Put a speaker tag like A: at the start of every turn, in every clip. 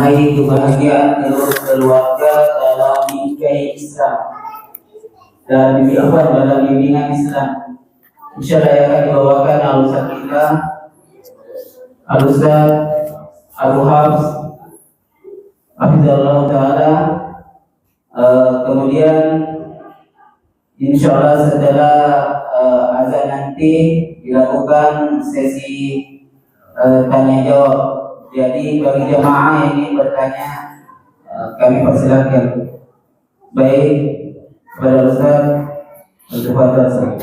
A: meraih kebahagiaan keluarga dalam bingkai Islam dan dalam bimbingan Islam. Insyaallah yang akan dibawakan al-Ustaz kita, Al-Ustaz Abu Hafs Hafizallahu Ta'ala. Kemudian insyaallah setelah azan nanti dilakukan sesi tanya jawab. Jadi bagi jamaah yang ingin bertanya, kami persilakan. Baik, kepada Ustaz Al-Fatihah.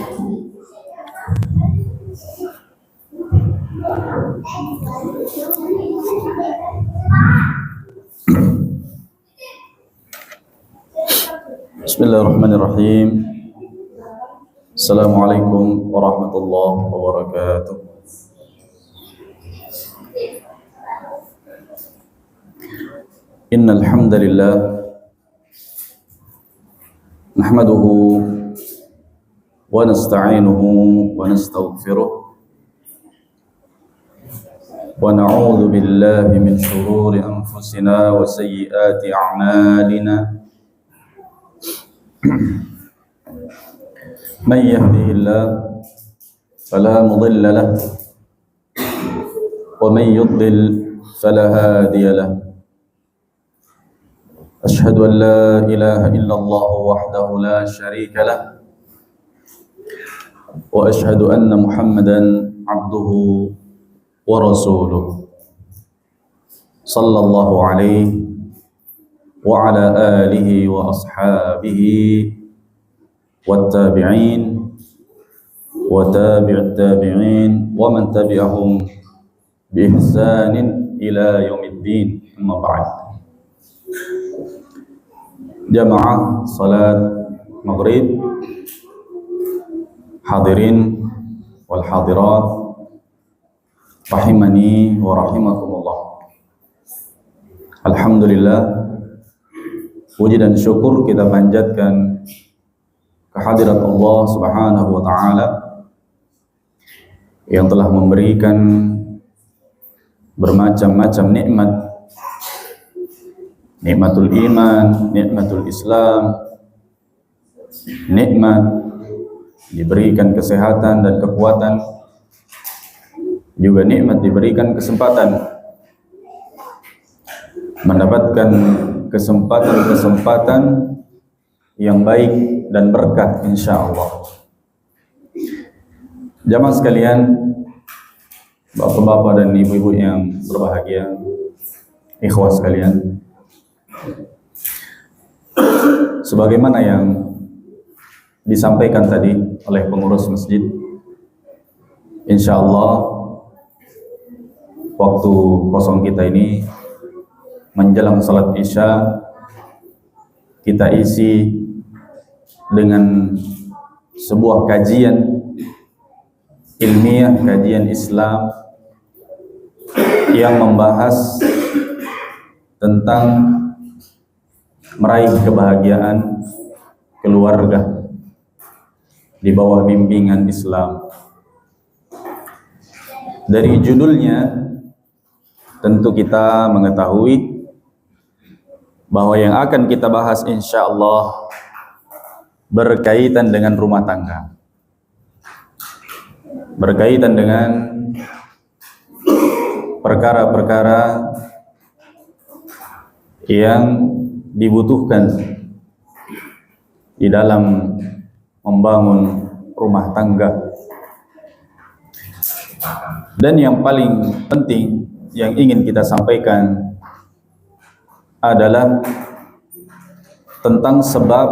B: Bismillahirrahmanirrahim. Assalamualaikum warahmatullahi wabarakatuh. Innal hamdalillah nahmaduhu wa nasta'inuhu wa nastaghfiruh wa na'udzu billahi min shururi anfusina wa sayyiati a'malina. من يهده الله فلا مضل له ومن يضلل فلا هادي له أشهد أن لا إله إلا الله وحده لا شريك له وأشهد أن محمدا عبده ورسوله صلى الله عليه وعلى آله وأصحابه والتابعين وتابع التابعين ومن تبعهم بإحسان إلى يوم الدين. أما بعد. Jamaah salat maghrib, hadirin wal hadirat, rahimani wa rahimakumullah. Alhamdulillah, puji dan syukur kita panjatkan kehadirat Allah Subhanahu wa taala yang telah memberikan bermacam-macam nikmat. Nikmatul iman, nikmatul Islam, nikmat diberikan kesehatan dan kekuatan, juga nikmat diberikan kesempatan mendapatkan kesempatan-kesempatan yang baik dan berkah insyaallah. Jamaah sekalian, bapak-bapak dan ibu-ibu yang berbahagia, ikhwah sekalian, sebagaimana yang disampaikan tadi oleh pengurus masjid, insyaallah waktu kosong kita ini menjelang salat isya kita isi dengan sebuah kajian ilmiah, kajian Islam yang membahas tentang meraih kebahagiaan keluarga di bawah bimbingan Islam. Dari judulnya tentu kita mengetahui bahwa yang akan kita bahas insyaallah berkaitan dengan rumah tangga, berkaitan dengan perkara-perkara yang dibutuhkan di dalam membangun rumah tangga. Dan yang paling penting yang ingin kita sampaikan adalah tentang sebab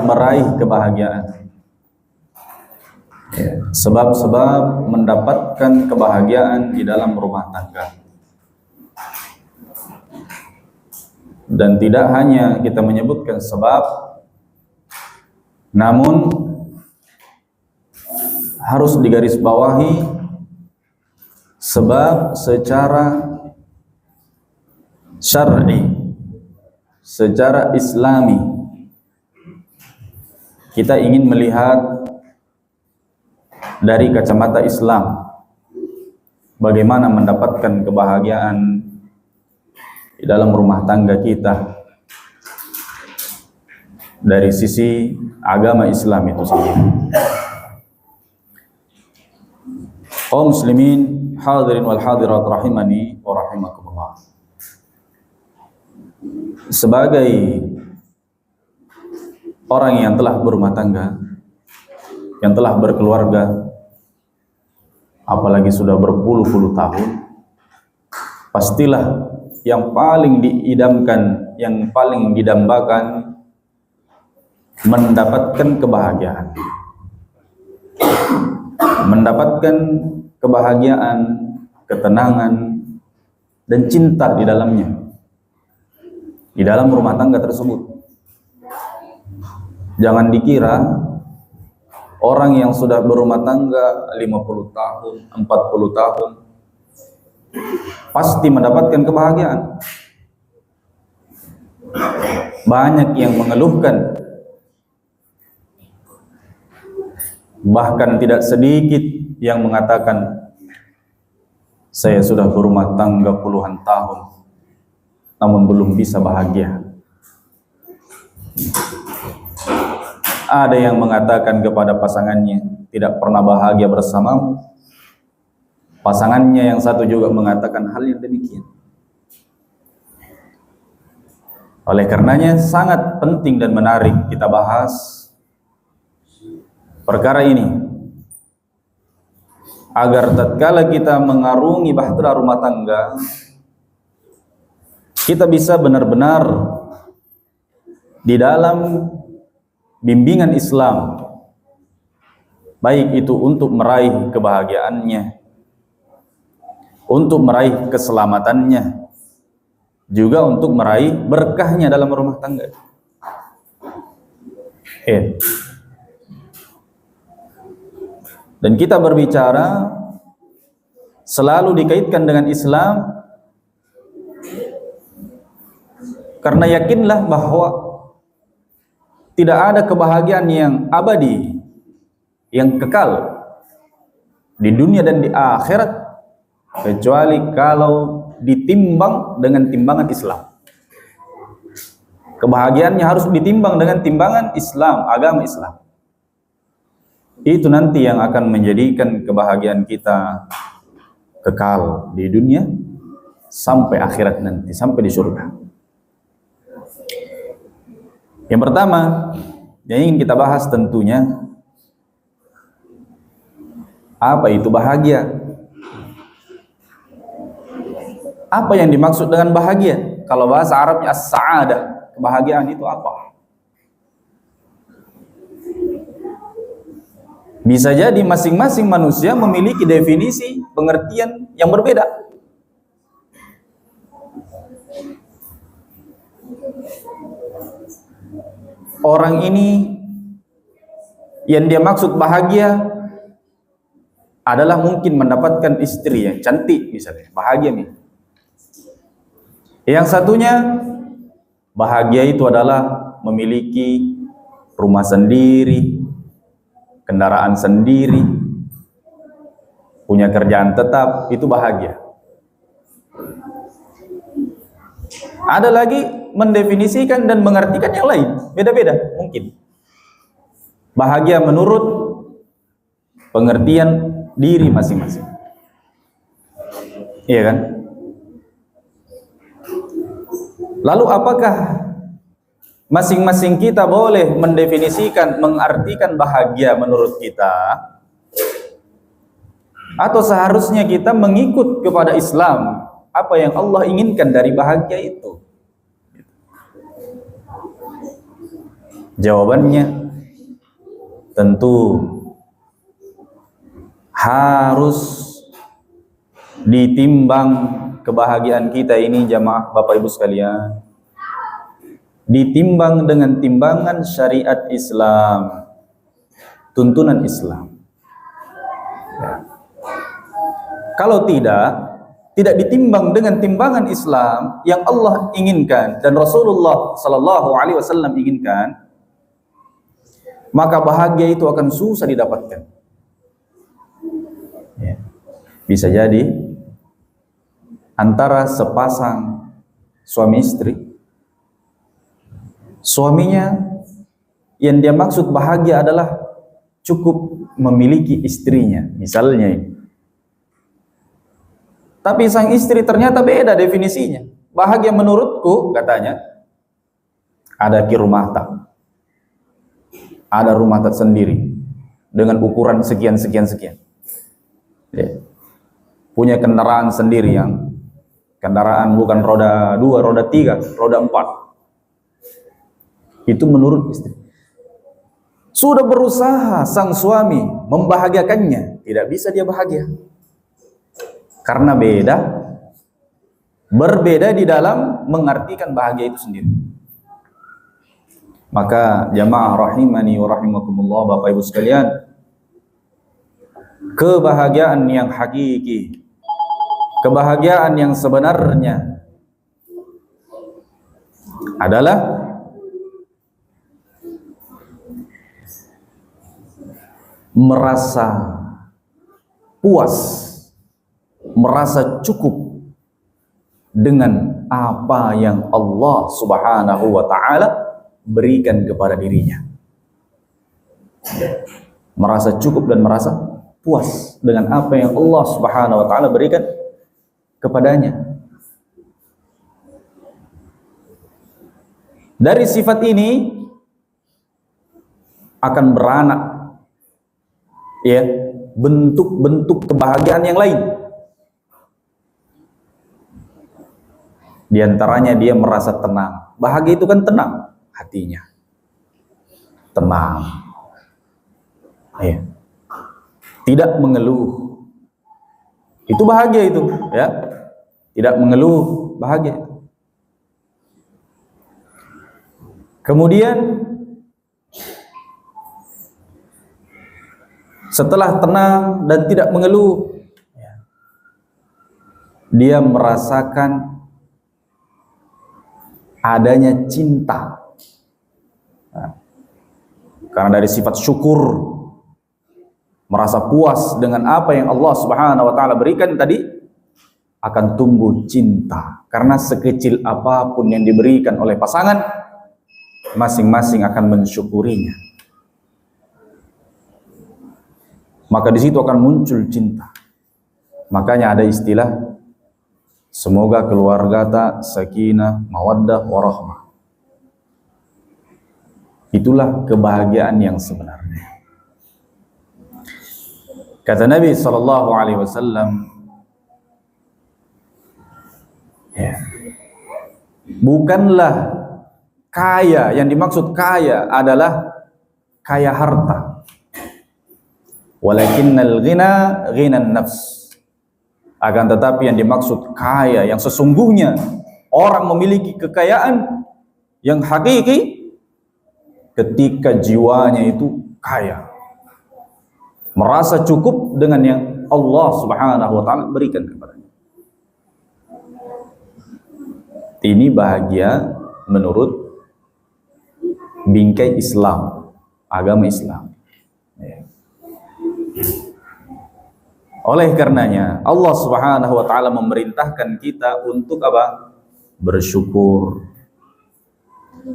B: meraih kebahagiaan, sebab-sebab mendapatkan kebahagiaan di dalam rumah tangga. Dan tidak hanya kita menyebutkan sebab, namun harus digarisbawahi sebab secara syar'i, secara islami. Kita ingin melihat dari kacamata Islam, bagaimana mendapatkan kebahagiaan di dalam rumah tangga kita dari sisi agama Islam itu sendiri. Kaum muslimin hadirin wal hadirat rahimani wa rahimakumullah. Sebagai orang yang telah berumah tangga, yang telah berkeluarga, apalagi sudah berpuluh-puluh tahun, pastilah yang paling diidamkan, yang paling didambakan mendapatkan kebahagiaan. Mendapatkan kebahagiaan, ketenangan, dan cinta di dalamnya, di dalam rumah tangga tersebut. Jangan dikira orang yang sudah berumah tangga 50 tahun, 40 tahun pasti mendapatkan kebahagiaan. Banyak yang mengeluhkan, bahkan tidak sedikit yang mengatakan, saya sudah berumah tangga puluhan tahun namun belum bisa bahagia. Ada yang mengatakan kepada pasangannya, tidak pernah bahagia bersamamu. Pasangannya yang satu juga mengatakan hal yang demikian. Oleh karenanya sangat penting dan menarik kita bahas perkara ini, agar tatkala kita mengarungi bahtera rumah tangga, kita bisa benar-benar di dalam bimbingan Islam, baik itu untuk meraih kebahagiaannya, untuk meraih keselamatannya, juga untuk meraih berkahnya dalam rumah tangga. Dan kita berbicara selalu dikaitkan dengan Islam, karena yakinlah bahwa tidak ada kebahagiaan yang abadi, yang kekal di dunia dan di akhirat, kecuali kalau ditimbang dengan timbangan Islam. Kebahagiaannya harus ditimbang dengan timbangan Islam, agama Islam. Itu nanti yang akan menjadikan kebahagiaan kita kekal di dunia sampai akhirat nanti, sampai di surga. Yang pertama yang ingin kita bahas tentunya, apa itu bahagia? Apa yang dimaksud dengan bahagia? Kalau bahasa Arabnya as-sa'adah, kebahagiaan itu apa? Bisa jadi masing-masing manusia memiliki definisi pengertian yang berbeda. Orang ini yang dia maksud bahagia adalah mungkin mendapatkan istri yang cantik misalnya, bahagia nih. Yang satunya bahagia itu adalah memiliki rumah sendiri, kendaraan sendiri, punya kerjaan tetap, itu bahagia. Ada lagi mendefinisikan dan mengartikan yang lain, beda-beda mungkin. Bahagia menurut pengertian diri masing-masing. Iya kan? Lalu apakah masing-masing kita boleh mendefinisikan, mengartikan bahagia menurut kita? Atau seharusnya kita mengikut kepada Islam, apa yang Allah inginkan dari bahagia itu? Jawabannya tentu harus ditimbang kebahagiaan kita ini, jamaah Bapak Ibu sekalian, ditimbang dengan timbangan syariat Islam, tuntunan Islam. Ya. Kalau tidak ditimbang dengan timbangan Islam yang Allah inginkan dan Rasulullah Sallallahu Alaihi Wasallam inginkan, maka bahagia itu akan susah didapatkan. Ya. Bisa jadi antara sepasang suami istri. Suaminya yang dia maksud bahagia adalah cukup memiliki istrinya, misalnya ini. Tapi sang istri ternyata beda definisinya. Bahagia menurutku, katanya, ada kirumahta, ada rumah sendiri dengan ukuran sekian. Ya. Punya kendaraan sendiri, yang kendaraan bukan roda 2, roda 3, roda 4. Itu menurut istri. Sudah berusaha sang suami membahagiakannya, tidak bisa dia bahagia. Karena berbeda di dalam mengartikan bahagia itu sendiri. Maka jamaah rahimani wa rahimakumullah, Bapak Ibu sekalian, kebahagiaan yang hakiki, kebahagiaan yang sebenarnya adalah merasa puas, merasa cukup dengan apa yang Allah Subhanahu wa ta'ala berikan kepada dirinya. Merasa cukup dan merasa puas dengan apa yang Allah Subhanahu wa ta'ala berikan kepadanya. Dari sifat ini akan beranak ya bentuk-bentuk kebahagiaan yang lain. Di antaranya dia merasa tenang. Bahagia itu kan tenang hatinya. Tenang. Ya. Tidak mengeluh. Itu bahagia itu, ya. Tidak mengeluh, bahagia. Kemudian setelah tenang dan tidak mengeluh, dia merasakan adanya cinta. Nah, karena dari sifat syukur, merasa puas dengan apa yang Allah Subhanahu wa ta'ala berikan tadi, akan tumbuh cinta. Karena sekecil apapun yang diberikan oleh pasangan, masing-masing akan mensyukurinya. Maka di situ akan muncul cinta. Makanya ada istilah, semoga keluarga tak sakinah, mawaddah, warahmah. Itulah kebahagiaan yang sebenarnya. Kata Nabi SAW, ya, bukanlah kaya, yang dimaksud kaya adalah kaya harta. Walakinnal ghina ghinan nafs. Akan tetapi yang dimaksud kaya yang sesungguhnya, orang memiliki kekayaan yang hakiki ketika jiwanya itu kaya, merasa cukup dengan yang Allah Subhanahu wa ta'ala berikan kepadanya. Ini bahagia menurut bingkai Islam, agama Islam. Oleh karenanya Allah Subhanahu wa ta'ala memerintahkan kita untuk apa? Bersyukur.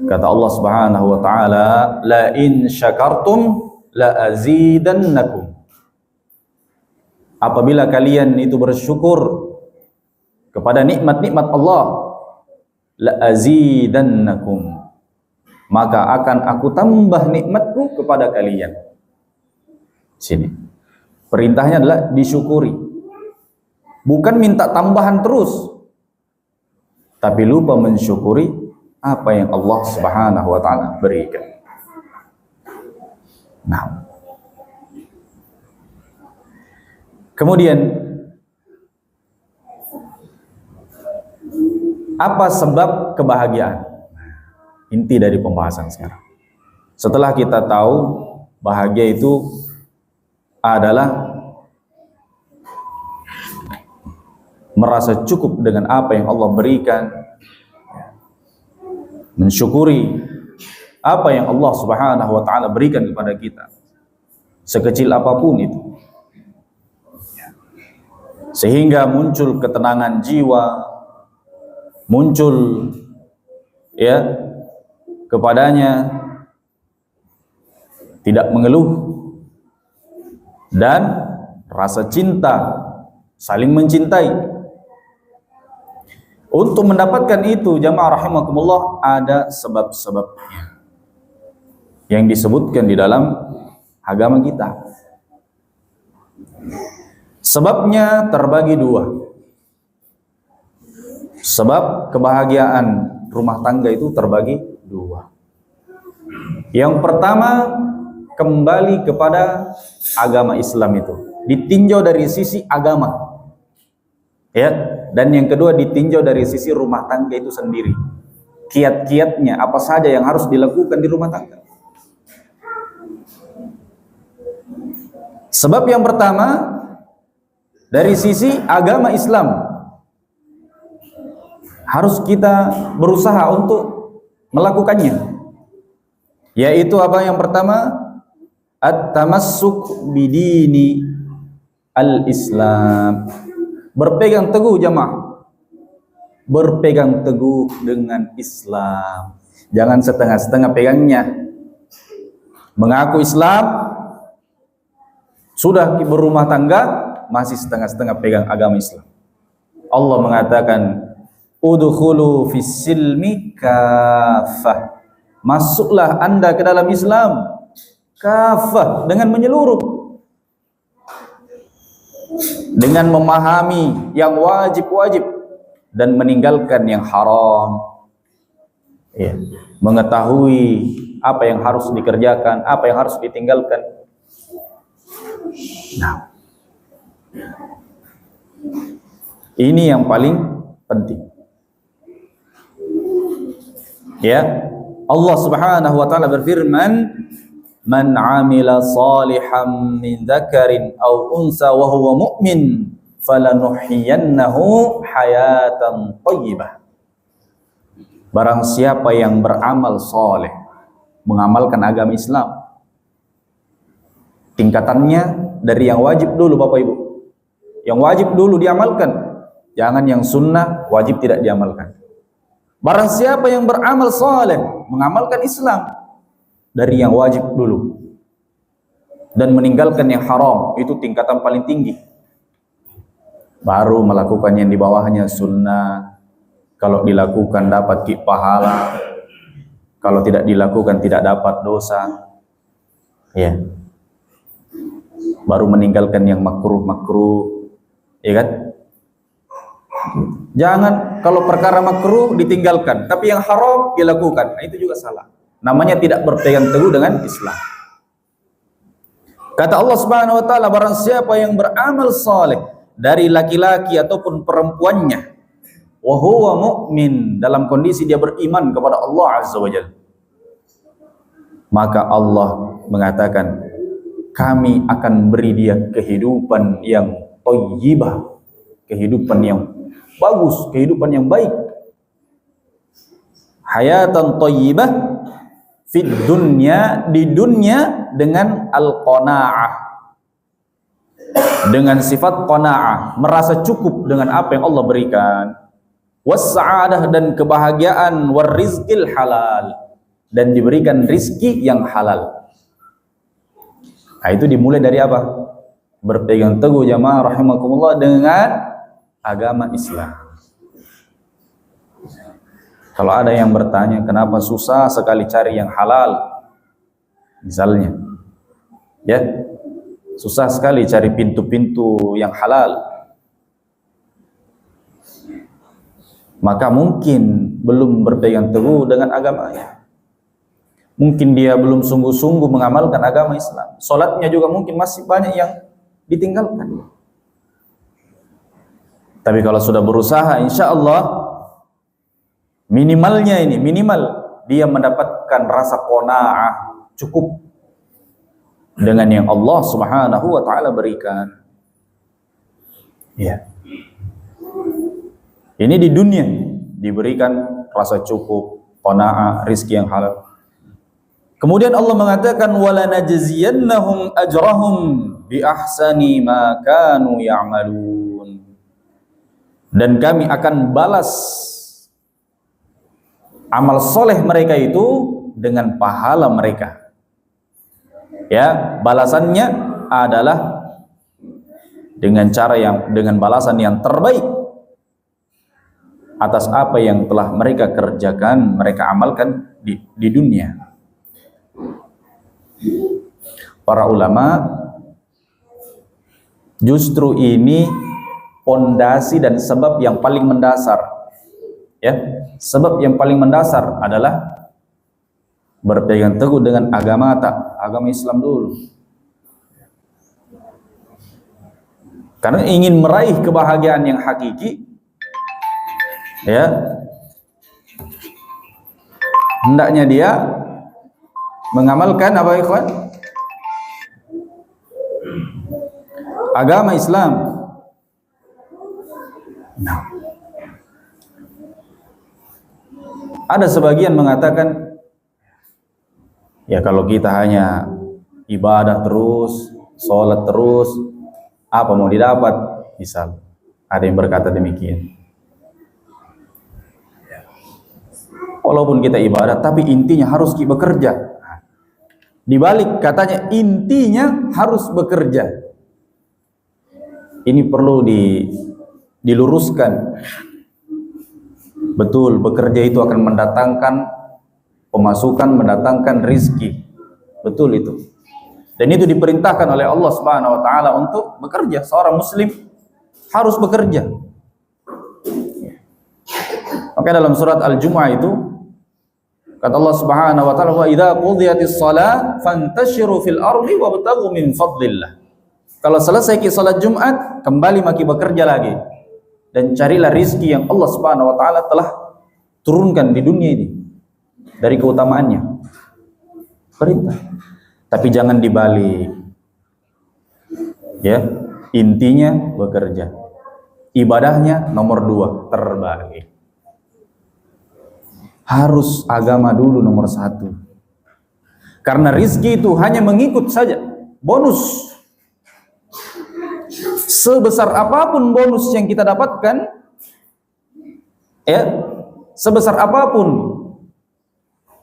B: Kata Allah Subhanahu wa ta'ala, la in syakartum la azidannakum. Apabila kalian itu bersyukur kepada nikmat-nikmat Allah, la azidannakum, maka akan aku tambah nikmatku kepada kalian. Sini perintahnya adalah disyukuri, bukan minta tambahan terus, tapi lupa mensyukuri apa yang Allah Subhanahu wa ta'ala berikan. Nah, kemudian apa sebab kebahagiaan? Inti dari pembahasan sekarang. Setelah kita tahu bahagia itu adalah merasa cukup dengan apa yang Allah berikan, mensyukuri apa yang Allah Subhanahu wa ta'ala berikan kepada kita, sekecil apapun itu. sehingga muncul ketenangan jiwa, muncul ya kepadanya tidak mengeluh dan rasa cinta, saling mencintai. Untuk mendapatkan itu jamaah rahimakumullah ada sebab-sebabnya yang disebutkan di dalam agama kita. Sebabnya terbagi dua. Sebab kebahagiaan rumah tangga itu terbagi dua. Yang pertama, kembali kepada agama Islam itu, ditinjau dari sisi agama, ya. Dan yang kedua, ditinjau dari sisi rumah tangga itu sendiri, kiat-kiatnya apa saja yang harus dilakukan di rumah tangga. Sebab yang pertama, dari sisi agama Islam, harus kita berusaha untuk melakukannya, yaitu apa? Yang pertama, at-tamassuk bidini al-Islam. Berpegang teguh jamaah, berpegang teguh dengan Islam. Jangan setengah-setengah pegangnya. Mengaku Islam, sudah berumah tangga, masih setengah-setengah pegang agama Islam. Allah mengatakan, udkhulu fis silmi kafah. Masuklah Anda ke dalam Islam kafah, dengan menyeluruh, dengan memahami yang wajib-wajib dan meninggalkan yang haram, ya. Mengetahui apa yang harus dikerjakan, apa yang harus ditinggalkan. Nah, ini yang paling penting, ya. Allah Subhanahu wa taala berfirman, man amila salihan min dzakarin aw unsa wa huwa mu'min falanuhyiyannahu hayatan thayyibah. Barang siapa yang beramal saleh, mengamalkan agama Islam, tingkatannya dari yang wajib dulu Bapak Ibu. Yang wajib dulu diamalkan, jangan yang sunnah wajib tidak diamalkan. Barang siapa yang beramal saleh, mengamalkan Islam, dari yang wajib dulu dan meninggalkan yang haram, itu tingkatan paling tinggi. Baru melakukan yang di bawahnya sunnah. Kalau dilakukan dapat pahala, kalau tidak dilakukan tidak dapat dosa, ya. Baru meninggalkan yang makruh, ya kan? Jangan kalau perkara makruh ditinggalkan, tapi yang haram dilakukan. Nah, itu juga salah. Namanya tidak berpegang teguh dengan Islam. Kata Allah Subhanahu wa taala, barang siapa yang beramal saleh dari laki-laki ataupun perempuannya, wa huwa mu'min, dalam kondisi dia beriman kepada Allah Azza wa Jalla, maka Allah mengatakan, kami akan beri dia kehidupan yang thayyibah, kehidupan yang bagus, kehidupan yang baik. Hayatan thayyibah fid dunya, di dunia, dengan al-qanaah, dengan sifat qanaah, merasa cukup dengan apa yang Allah berikan, was-sa'adah, dan kebahagiaan, war-rizqil halal, dan diberikan rizki yang halal. Nah, itu dimulai dari apa? Berpegang teguh jamaah rahimakumullah dengan agama Islam. Kalau ada yang bertanya, kenapa susah sekali cari yang halal? Misalnya, ya, susah sekali cari pintu-pintu yang halal. Maka mungkin belum berpegang teguh dengan agamanya. Mungkin dia belum sungguh-sungguh mengamalkan agama Islam. Salatnya juga mungkin masih banyak yang ditinggalkan. Tapi kalau sudah berusaha, insya Allah minimalnya ini, minimal dia mendapatkan rasa qanaah, cukup dengan yang Allah Subhanahu wa taala berikan. Ya. Ini di dunia diberikan rasa cukup, qanaah, rizki yang halal. Kemudian Allah mengatakan, wala najziyannahum ajrahum bi ahsani ma kanu ya'malun. dan kami akan balas amal soleh mereka itu dengan pahala mereka. Ya, balasannya adalah dengan balasan yang terbaik atas apa yang telah mereka kerjakan, mereka amalkan di dunia. Para ulama justru ini pondasi dan sebab yang paling mendasar. Ya, sebab yang paling mendasar adalah berpegang teguh dengan agama Islam dulu. Karena ingin meraih kebahagiaan yang hakiki, ya, hendaknya dia mengamalkan apa, ikhwan? Agama Islam. Nah, ada sebagian mengatakan, ya kalau kita hanya ibadah terus, sholat terus, apa mau didapat? Misal, ada yang berkata demikian. Walaupun kita ibadah, tapi intinya harus bekerja. Di balik katanya intinya harus bekerja. Ini perlu diluruskan. Betul, bekerja itu akan mendatangkan pemasukan, mendatangkan rizki. Betul itu. Dan itu diperintahkan oleh Allah Subhanahu wa taala untuk bekerja. Seorang muslim harus bekerja. Maka dalam surat Al-Jumu'ah itu kata Allah Subhanahu wa taala, "Wa idza qudiyatis shalah fantashiru fil ardi wabtaghu min fadlillah." Kalau selesai salat Jumat, kembali maki bekerja lagi dan carilah rizki yang Allah Subhanahu wa taala telah turunkan di dunia ini dari keutamaannya. Perintah. Tapi jangan dibalik. Ya, intinya bekerja. Ibadahnya nomor 2, terbalik. Harus agama dulu nomor 1. Karena rizki itu hanya mengikut saja, bonus. Sebesar apapun bonus yang kita dapatkan, ya, sebesar apapun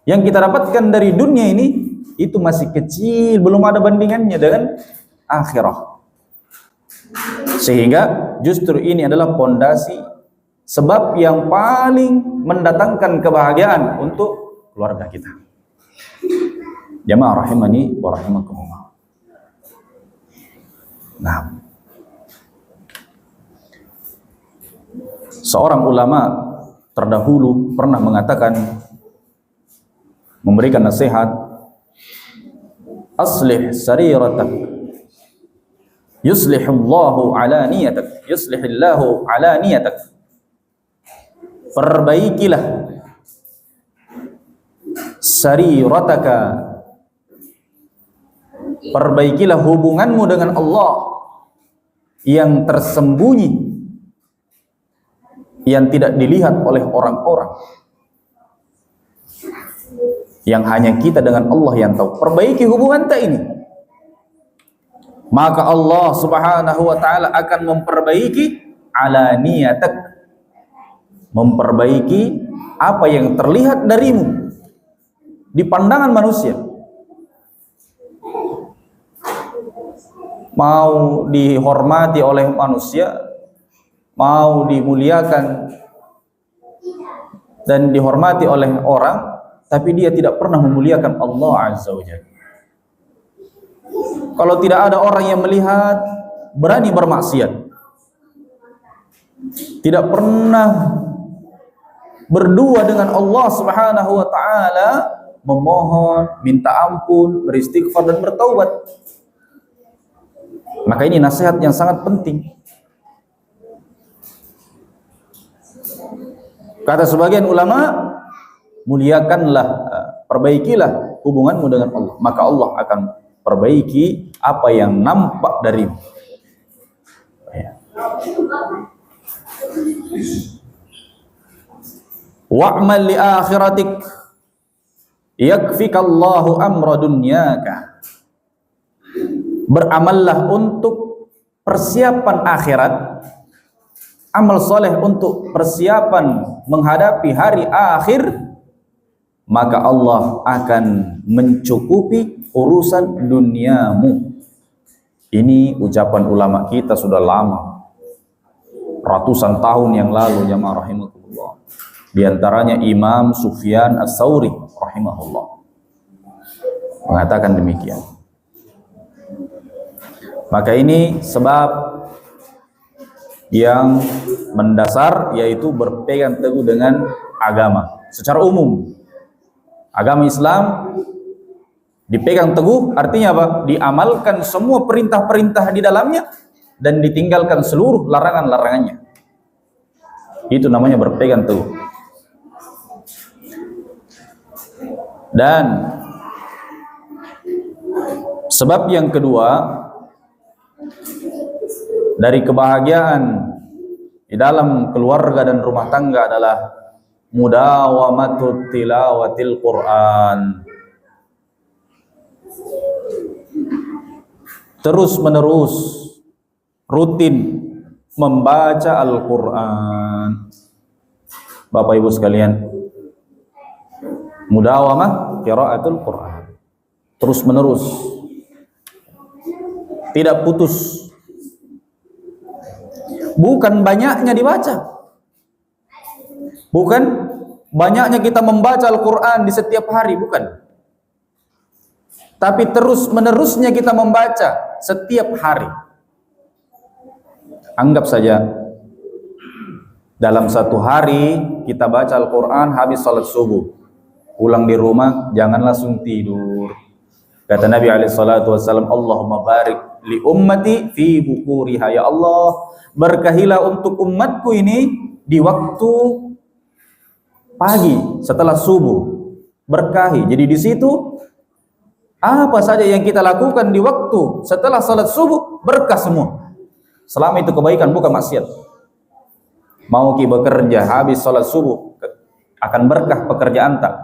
B: yang kita dapatkan dari dunia ini, itu masih kecil, belum ada bandingannya dengan akhirah. Sehingga justru ini adalah pondasi, sebab yang paling mendatangkan kebahagiaan untuk keluarga kita. Jamaah rahimani wa rahimakumullah. Nah, seorang ulama terdahulu pernah mengatakan, memberikan nasihat, aslih sariratak yuslihullahu alaniyatak, yuslihillahu alaniyatak. Perbaikilah sarirataka, perbaikilah hubunganmu dengan Allah yang tersembunyi, yang tidak dilihat oleh orang-orang, yang hanya kita dengan Allah yang tahu. Perbaiki hubungan kita ini, maka Allah Subhanahu wa taala akan memperbaiki alaniyatak, memperbaiki apa yang terlihat darimu di pandangan manusia. Mau dihormati oleh manusia, mau dimuliakan dan dihormati oleh orang, tapi dia tidak pernah memuliakan Allah Azza wa Jalla. Kalau tidak ada orang yang melihat, berani bermaksiat, tidak pernah berdua dengan Allah Subhanahu wa taala, memohon, minta ampun, beristighfar dan bertaubat. Maka ini nasihat yang sangat penting. Kata sebagian ulama, muliakanlah, perbaikilah hubunganmu dengan Allah, maka Allah akan perbaiki apa yang nampak darimu. Wa'mal li akhiratik yakfikallahu amra dunyaka. Beramallah untuk persiapan akhirat, amal soleh untuk persiapan menghadapi hari akhir, maka Allah akan mencukupi urusan duniamu. Ini ucapan ulama kita sudah lama, ratusan tahun yang lalu, jamaah rahimakumullah. Di antaranya Imam Sufyan Ats-Tsauri rahimahullah mengatakan demikian. Maka ini sebab yang mendasar, yaitu berpegang teguh dengan agama secara umum. Agama Islam dipegang teguh artinya apa? Diamalkan semua perintah-perintah di dalamnya dan ditinggalkan seluruh larangan-larangannya. Itu namanya berpegang teguh. Dan sebab yang kedua dari kebahagiaan di dalam keluarga dan rumah tangga adalah mudawamatu tilawatil Quran. Terus menerus rutin membaca Al-Quran. Bapak Ibu sekalian, mudawamah qiraatul Quran, terus menerus, tidak putus. Bukan banyaknya dibaca, bukan banyaknya kita membaca Al-Quran di setiap hari, bukan. Tapi terus menerusnya kita membaca setiap hari. Anggap saja dalam satu hari kita baca Al-Quran habis salat subuh, pulang di rumah jangan langsung tidur. Kata Nabi SAW, Allahumma barik li ummati fi bukuriha. Ya Allah, berkahilah untuk umatku ini di waktu pagi setelah subuh, berkahi. Jadi di situ apa saja yang kita lakukan di waktu setelah salat subuh berkah semua. Selama itu kebaikan, bukan maksiat. Mau ki bekerja habis salat subuh akan berkah pekerjaan tak.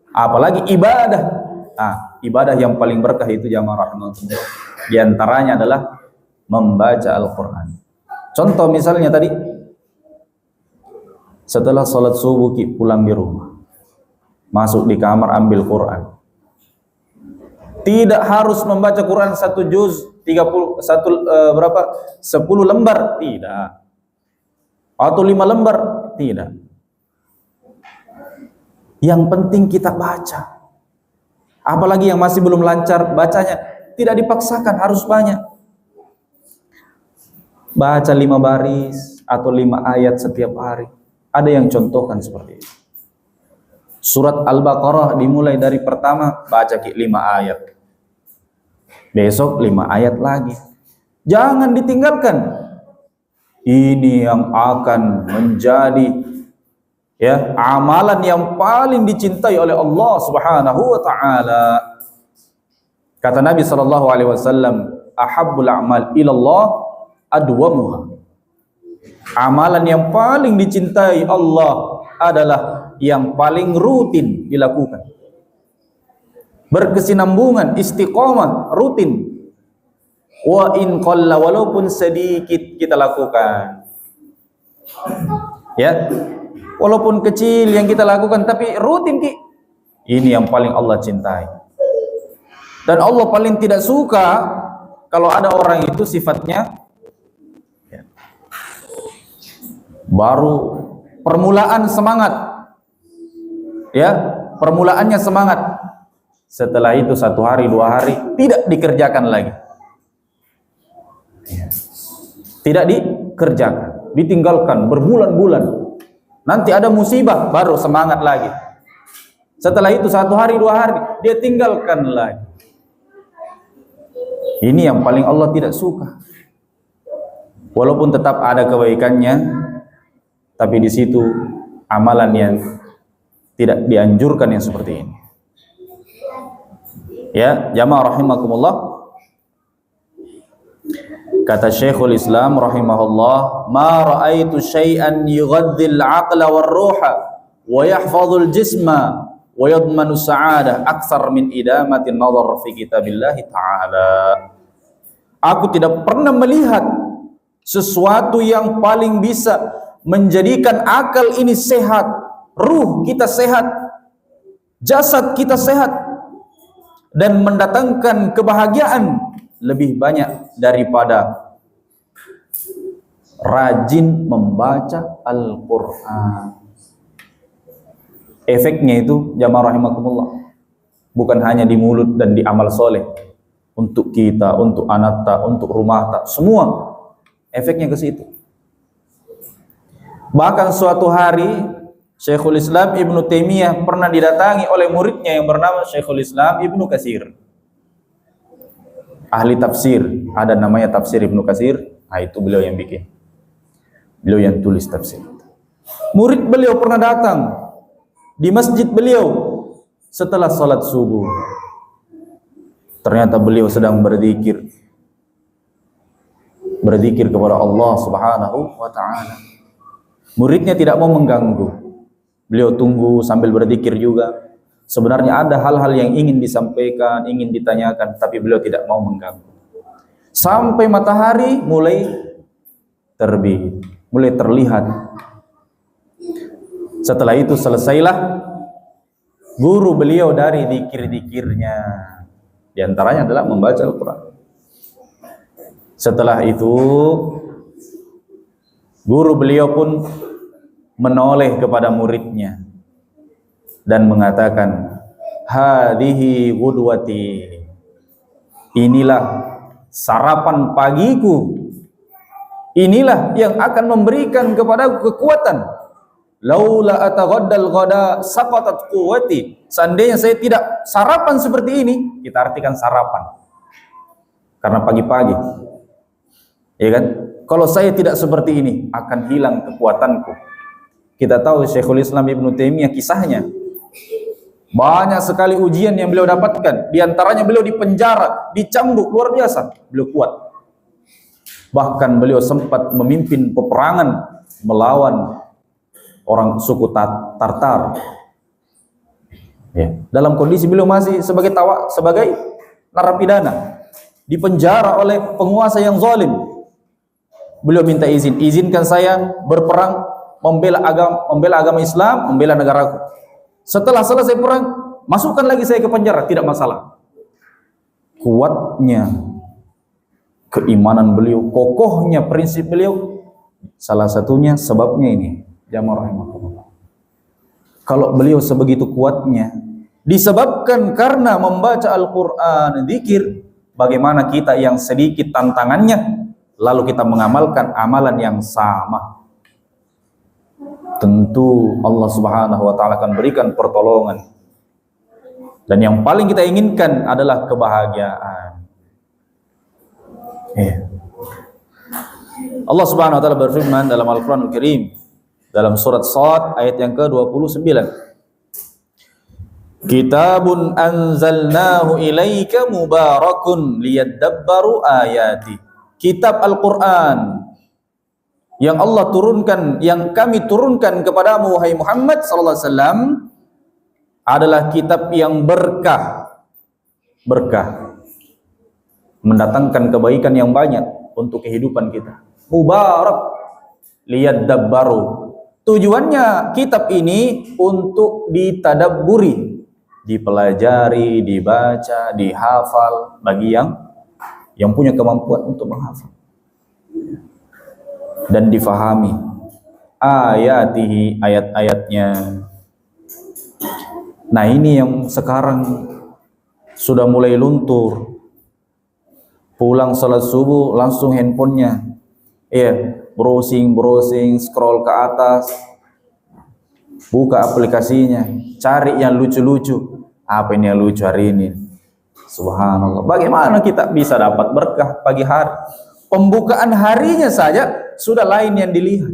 B: Apalagi ibadah. Nah, ibadah yang paling berkah itu jamaah rahmatullah. Di antaranya adalah membaca Al-Quran. Contoh misalnya tadi, setelah salat subuh ki pulang di rumah, masuk di kamar ambil Quran. Tidak harus membaca Quran 1 juz 10 lembar, tidak. Atau 5 lembar, tidak. Yang penting kita baca. Apalagi yang masih belum lancar bacanya, tidak dipaksakan harus banyak. Baca 5 baris atau 5 ayat setiap hari. Ada yang contohkan seperti itu. Surat Al-Baqarah dimulai dari pertama, baca 5 ayat. Besok 5 ayat lagi. Jangan ditinggalkan. Ini yang akan menjadi amalan yang paling dicintai oleh Allah Subhanahu wa taala. Kata Nabi sallallahu alaihi wasallam, ahabbul a'mal ilallah adwamuha. Amalan yang paling dicintai Allah adalah yang paling rutin dilakukan. Berkesinambungan, istiqomah, rutin. Wa in qalla, walaupun sedikit kita lakukan. Ya. Walaupun kecil yang kita lakukan tapi rutin ki. Ini yang paling Allah cintai. Dan Allah paling tidak suka kalau ada orang itu sifatnya baru permulaan semangat. Ya, permulaannya semangat. Setelah itu 1 hari 2 hari tidak dikerjakan lagi. Tidak dikerjakan, ditinggalkan berbulan-bulan. Nanti ada musibah baru semangat lagi. Setelah itu 1 hari 2 hari dia tinggalkan lagi. Ini yang paling Allah tidak suka. Walaupun tetap ada kebaikannya, tapi di situ amalan yang tidak dianjurkan yang seperti ini. Ya, jamaah rahimakumullah. Kata Syekhul Islam rahimahullah, ma ra'aitu syai'an yughadzil 'aqla war ruha wa yahfazul jisma wa yadmanu sa'adah aktsar min idamati an-nazar fi kitabillah ta'ala. Aku tidak pernah melihat sesuatu yang paling bisa menjadikan akal ini sehat, ruh kita sehat, jasad kita sehat, dan mendatangkan kebahagiaan lebih banyak daripada rajin membaca Al-Quran. Efeknya itu jamaah rahimakumullah, bukan hanya di mulut dan di amal soleh, untuk kita, untuk anak tak, untuk rumah tak, semua efeknya ke situ. Bahkan suatu hari Syekhul Islam Ibnu Taimiyah pernah didatangi oleh muridnya yang bernama Syekhul Islam Ibnu Katsir, ahli tafsir. Ada namanya tafsir Ibnu Katsir, nah itu beliau yang bikin, beliau yang tulis tafsir. Murid beliau pernah datang di masjid beliau setelah salat subuh. Ternyata beliau sedang berzikir kepada Allah Subhanahu wa ta'ala. Muridnya tidak mau mengganggu. Beliau tunggu sambil berzikir juga. Sebenarnya ada hal-hal yang ingin disampaikan, ingin ditanyakan, tapi beliau tidak mau mengganggu. Sampai matahari mulai terbit, mulai terlihat. Setelah itu selesailah guru beliau dari zikir-zikirnya. Di antaranya adalah membaca Al-Quran. Setelah itu guru beliau pun menoleh kepada muridnya dan mengatakan, hadhihi ghudwati, inilah sarapan pagiku, inilah yang akan memberikan kepadaku kekuatan. Laula ataghaddal ghada saqatat quwwati, seandainya saya tidak sarapan seperti ini, kita artikan sarapan karena pagi-pagi, ya kan? Kalau saya tidak seperti ini, akan hilang kekuatanku. Kita tahu Syekhul Islam Ibnu Taimiyah, kisahnya banyak sekali ujian yang beliau dapatkan. Di antaranya beliau dipenjara, dicambuk luar biasa, beliau kuat. Bahkan beliau sempat memimpin peperangan melawan orang suku Tartar. Ya. Dalam kondisi beliau masih sebagai narapidana, dipenjara oleh penguasa yang zalim. Beliau minta izin, izinkan saya berperang membela agama Islam, membela negaraku. Setelah selesai perang, masukkan lagi saya ke penjara, tidak masalah. Kuatnya keimanan beliau, kokohnya prinsip beliau, salah satunya sebabnya ini. Jamaah rahimakumullah. Kalau beliau sebegitu kuatnya disebabkan karena membaca Al-Quran, zikir, bagaimana kita yang sedikit tantangannya lalu kita mengamalkan amalan yang sama? Tentu Allah Subhanahu wa ta'ala akan berikan pertolongan, dan yang paling kita inginkan adalah kebahagiaan. Allah Subhanahu wa ta'ala berfirman dalam Al-Quranul Karim dalam surat Shad ayat yang ke-29, Kitabun anzalnahu ilaika mubarakun liyadabbaru ayati. Kitab Al-Quran yang Allah turunkan, yang kami turunkan kepadamu wahai Muhammad sallallahu alaihi wasallam, adalah kitab yang berkah, mendatangkan kebaikan yang banyak untuk kehidupan kita. Mubarak liyadabbaru. Tujuannya kitab ini untuk ditadabburi, dipelajari, dibaca, dihafal bagi yang punya kemampuan untuk menghafal, dan difahami ayatihi, ayat-ayatnya. Nah, ini yang sekarang sudah mulai luntur. Pulang salat subuh langsung handphonenya, browsing, scroll ke atas, buka aplikasinya, cari yang lucu-lucu. Apa ini yang lucu hari ini? Subhanallah. Bagaimana kita bisa dapat berkah pagi hari? Pembukaan harinya saja sudah lain yang dilihat.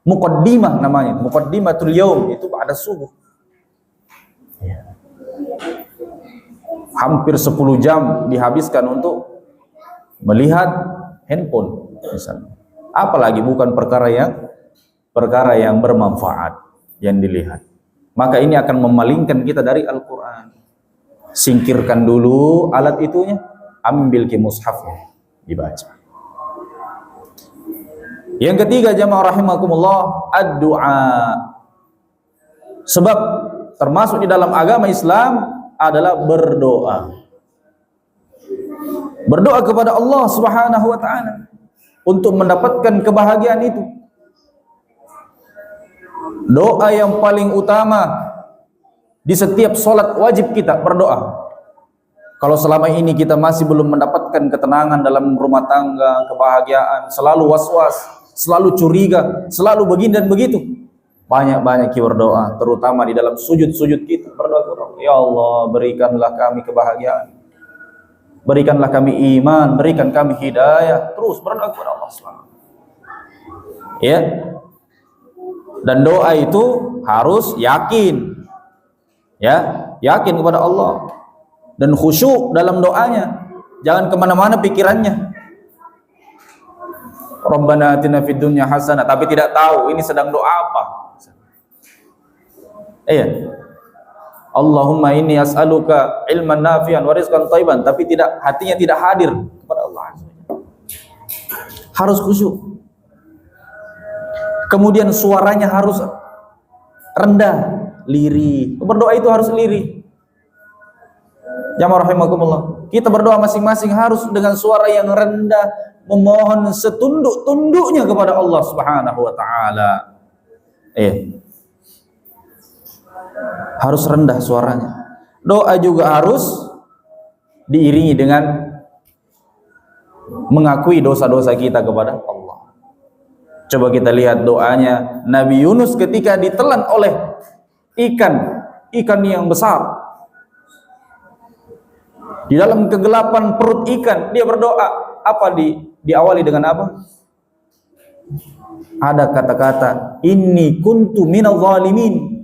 B: Muqaddimah namanya, muqaddimatul yaum, itu pada subuh. Hampir 10 jam dihabiskan untuk melihat handphone misalnya. Apalagi bukan perkara yang bermanfaat yang dilihat. Maka ini akan memalingkan kita dari Al-Quran. Singkirkan dulu alat itunya, ambil ke mushafnya, dibaca. Yang ketiga, jamaah rahimakumullah, ad-du'a. Sebab termasuk di dalam agama Islam adalah berdoa. Berdoa kepada Allah Subhanahu wa taala untuk mendapatkan kebahagiaan itu. Doa yang paling utama di setiap sholat wajib kita berdoa. Kalau selama ini kita masih belum mendapatkan ketenangan dalam rumah tangga, kebahagiaan, selalu was-was, selalu curiga, selalu begini dan begitu, banyak-banyak kita berdoa, terutama di dalam sujud-sujud kita berdoa kepada Allah. Ya Allah, berikanlah kami kebahagiaan, berikanlah kami iman, berikan kami hidayah. Terus berdoa kepada Allah SWT. Ya. Dan doa itu harus yakin. Ya, yakin kepada Allah dan khusyuk dalam doanya. Jangan kemana-mana pikirannya. Rabbana atina fid dunya hasanah, tapi tidak tahu ini sedang doa apa. Iya. Allahumma inni as'aluka ilman nafi'an wa rizqan thayyiban, tapi tidak, hatinya tidak hadir kepada Allah. Harus khusyuk. Kemudian suaranya harus rendah, lirih. Berdoa itu harus lirih. Jamaah rahimakumullah. Kita berdoa masing-masing harus dengan suara yang rendah, memohon setunduk-tunduknya kepada Allah Subhanahu wa taala. Harus rendah suaranya. Doa juga harus diiringi dengan mengakui dosa-dosa kita kepada Allah. Coba kita lihat doanya Nabi Yunus ketika ditelan oleh ikan yang besar. Di dalam kegelapan perut ikan, dia berdoa. Apa diawali dengan apa? Ada kata-kata, inni kuntu minadh zalimin.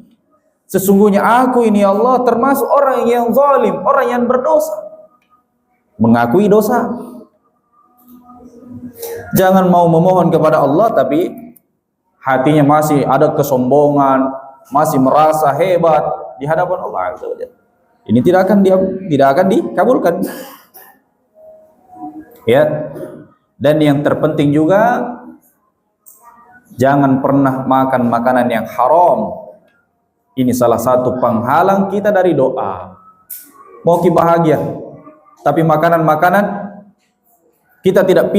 B: Sesungguhnya aku ini Allah termasuk orang yang zalim, orang yang berdosa. Mengakui dosa. Jangan mau memohon kepada Allah tapi hatinya masih ada kesombongan, masih merasa hebat di hadapan Allah Azza wa Jalla. Ini tidak akan dikabulkan. Ya. Dan yang terpenting juga, jangan pernah makan makanan yang haram. Ini salah satu penghalang kita dari doa. Mau kita bahagia, tapi makanan-makanan kita tidak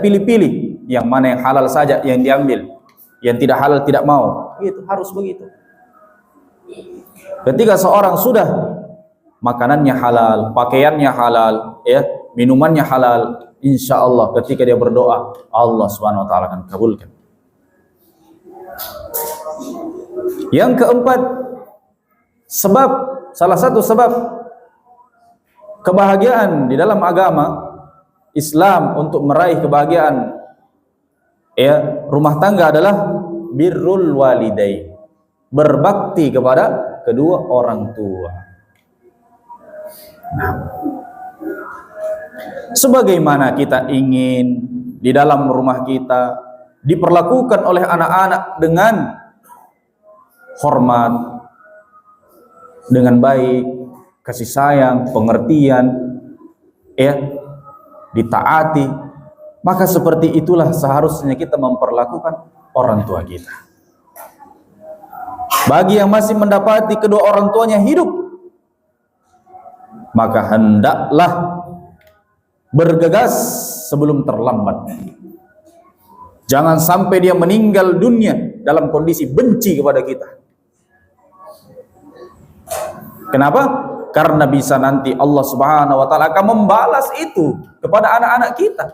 B: pilih-pilih. Yang mana yang halal saja yang diambil, yang tidak halal tidak mau. Itu harus begitu. Ketika seorang sudah makanannya halal, pakaiannya halal, ya, minumannya halal, insya Allah ketika dia berdoa, Allah Subhanahu wa taala akan kabulkan. Yang keempat, salah satu sebab kebahagiaan di dalam agama Islam untuk meraih kebahagiaan rumah tangga adalah birrul walidain, berbakti kepada kedua orang tua. Nah, sebagaimana kita ingin di dalam rumah kita diperlakukan oleh anak-anak dengan hormat, dengan baik, kasih sayang, pengertian, ditaati, maka seperti itulah seharusnya kita memperlakukan orang tua kita. Bagi yang masih mendapati kedua orang tuanya hidup, maka hendaklah bergegas sebelum terlambat. Jangan sampai dia meninggal dunia dalam kondisi benci kepada kita. Kenapa? Karena bisa nanti Allah Subhanahu wa taala akan membalas itu kepada anak-anak kita.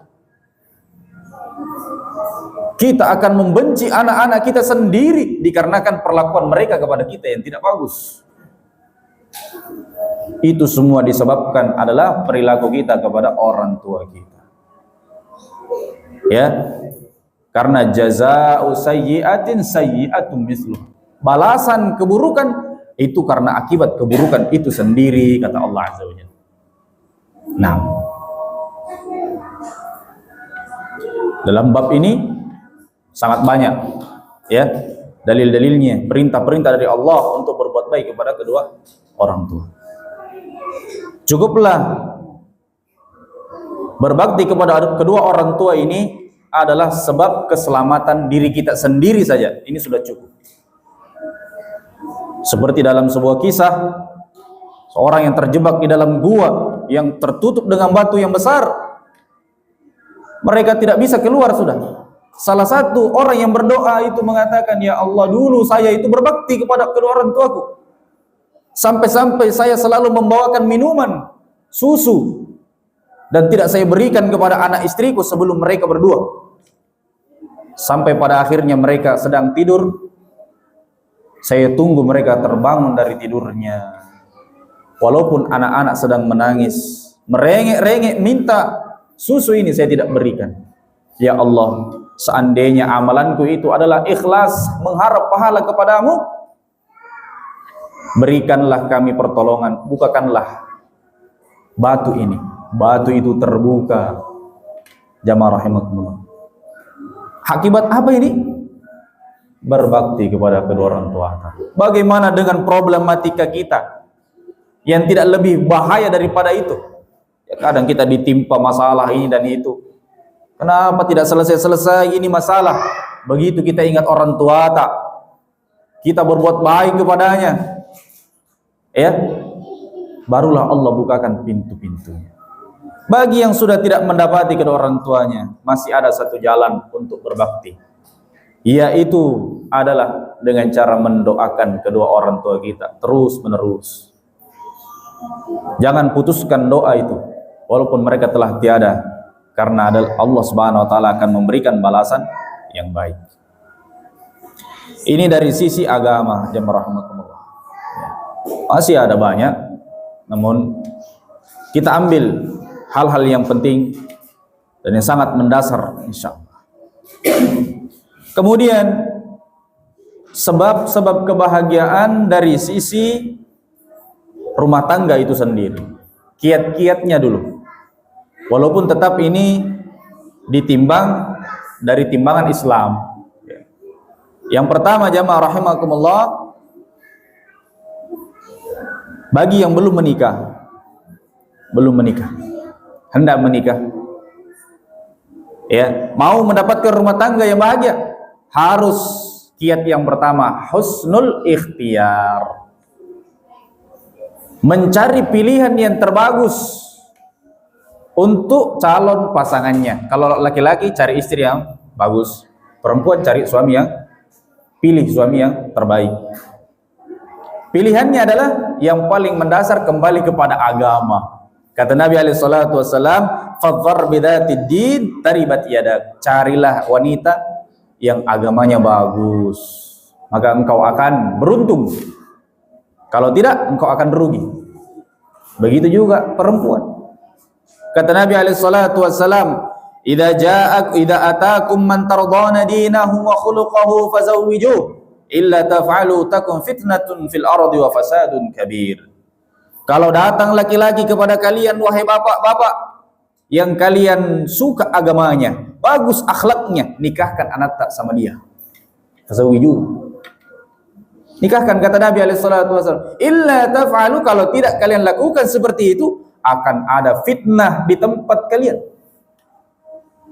B: Kita akan membenci anak-anak kita sendiri dikarenakan perlakuan mereka kepada kita yang tidak bagus. Itu semua disebabkan adalah perilaku kita kepada orang tua kita. Ya. Karena jazaa'u sayyi'atin sayyi'atun misluh. Balasan keburukan itu karena akibat keburukan itu sendiri, kata Allah Azza wa Jalla. Nah, dalam bab ini sangat banyak ya dalil-dalilnya, perintah-perintah dari Allah untuk berbuat baik kepada kedua orang tua. Cukuplah berbakti kepada kedua orang tua ini adalah sebab keselamatan diri kita sendiri saja. Ini sudah cukup. Seperti dalam sebuah kisah, seorang yang terjebak di dalam gua yang tertutup dengan batu yang besar. Mereka tidak bisa keluar sudah. Salah satu orang yang berdoa itu mengatakan, "Ya Allah, dulu saya itu berbakti kepada kedua orang tuaku. Sampai-sampai saya selalu membawakan minuman, susu, dan tidak saya berikan kepada anak istriku sebelum mereka berdua. Sampai pada akhirnya mereka sedang tidur, saya tunggu mereka terbangun dari tidurnya. Walaupun anak-anak sedang menangis, merengek-rengek minta susu ini, saya tidak berikan. Ya Allah, seandainya amalanku itu adalah ikhlas mengharap pahala kepadamu, berikanlah kami pertolongan, bukakanlah batu ini." Batu itu terbuka. Jamaah rahimakumullah. Akibat apa ini? Berbakti kepada kedua orang tua. Bagaimana dengan problematika kita yang tidak lebih bahaya daripada itu? Ya, kadang kita ditimpa masalah ini dan itu. Kenapa tidak selesai-selesai ini masalah? Begitu kita ingat orang tua tak, kita berbuat baik kepadanya, ya, barulah Allah bukakan pintu-pintunya. Bagi yang sudah tidak mendapati kedua orang tuanya, masih ada satu jalan untuk berbakti, yaitu adalah dengan cara mendoakan kedua orang tua kita terus menerus. Jangan putuskan doa itu walaupun mereka telah tiada, karena Allah Subhanahu wa taala akan memberikan balasan yang baik. Ini dari sisi agama, jemaah rahimakumullah. Masih ada banyak, namun kita ambil hal-hal yang penting dan yang sangat mendasar, insyaallah. Kemudian sebab-sebab kebahagiaan dari sisi rumah tangga itu sendiri, kiat-kiatnya dulu. Walaupun tetap ini ditimbang dari timbangan Islam. Yang pertama, jamaah rahimakumullah, bagi yang belum menikah, hendak menikah, ya, mau mendapatkan rumah tangga yang bahagia, harus kiat yang pertama, husnul ikhtiyar. Mencari pilihan yang terbagus untuk calon pasangannya. Kalau laki-laki cari istri yang bagus, perempuan cari suami yang terbaik. Pilihannya adalah yang paling mendasar kembali kepada agama. Kata Nabi alaihi salatu wasallam, "Fadhar bidzatid din taribat yadak." Carilah wanita yang agamanya bagus, maka engkau akan beruntung. Kalau tidak, engkau akan rugi. Begitu juga perempuan. Kata Nabi alaihi salatu wasallam, idza atakum man tardana dinahu wa khuluquhu fazawwijuhu illa taf'alu takun fitnatun fil ardi wa fasadun kabir." Kalau datang laki-laki kepada kalian, wahai bapak-bapak, yang kalian suka agamanya, bagus akhlaknya, nikahkan anak tak sama dia. Fazawwijuhu. Nikahkan, kata Nabi alaihi salatu wasallam. Illa taf'alu, kalau tidak kalian lakukan seperti itu, akan ada fitnah di tempat kalian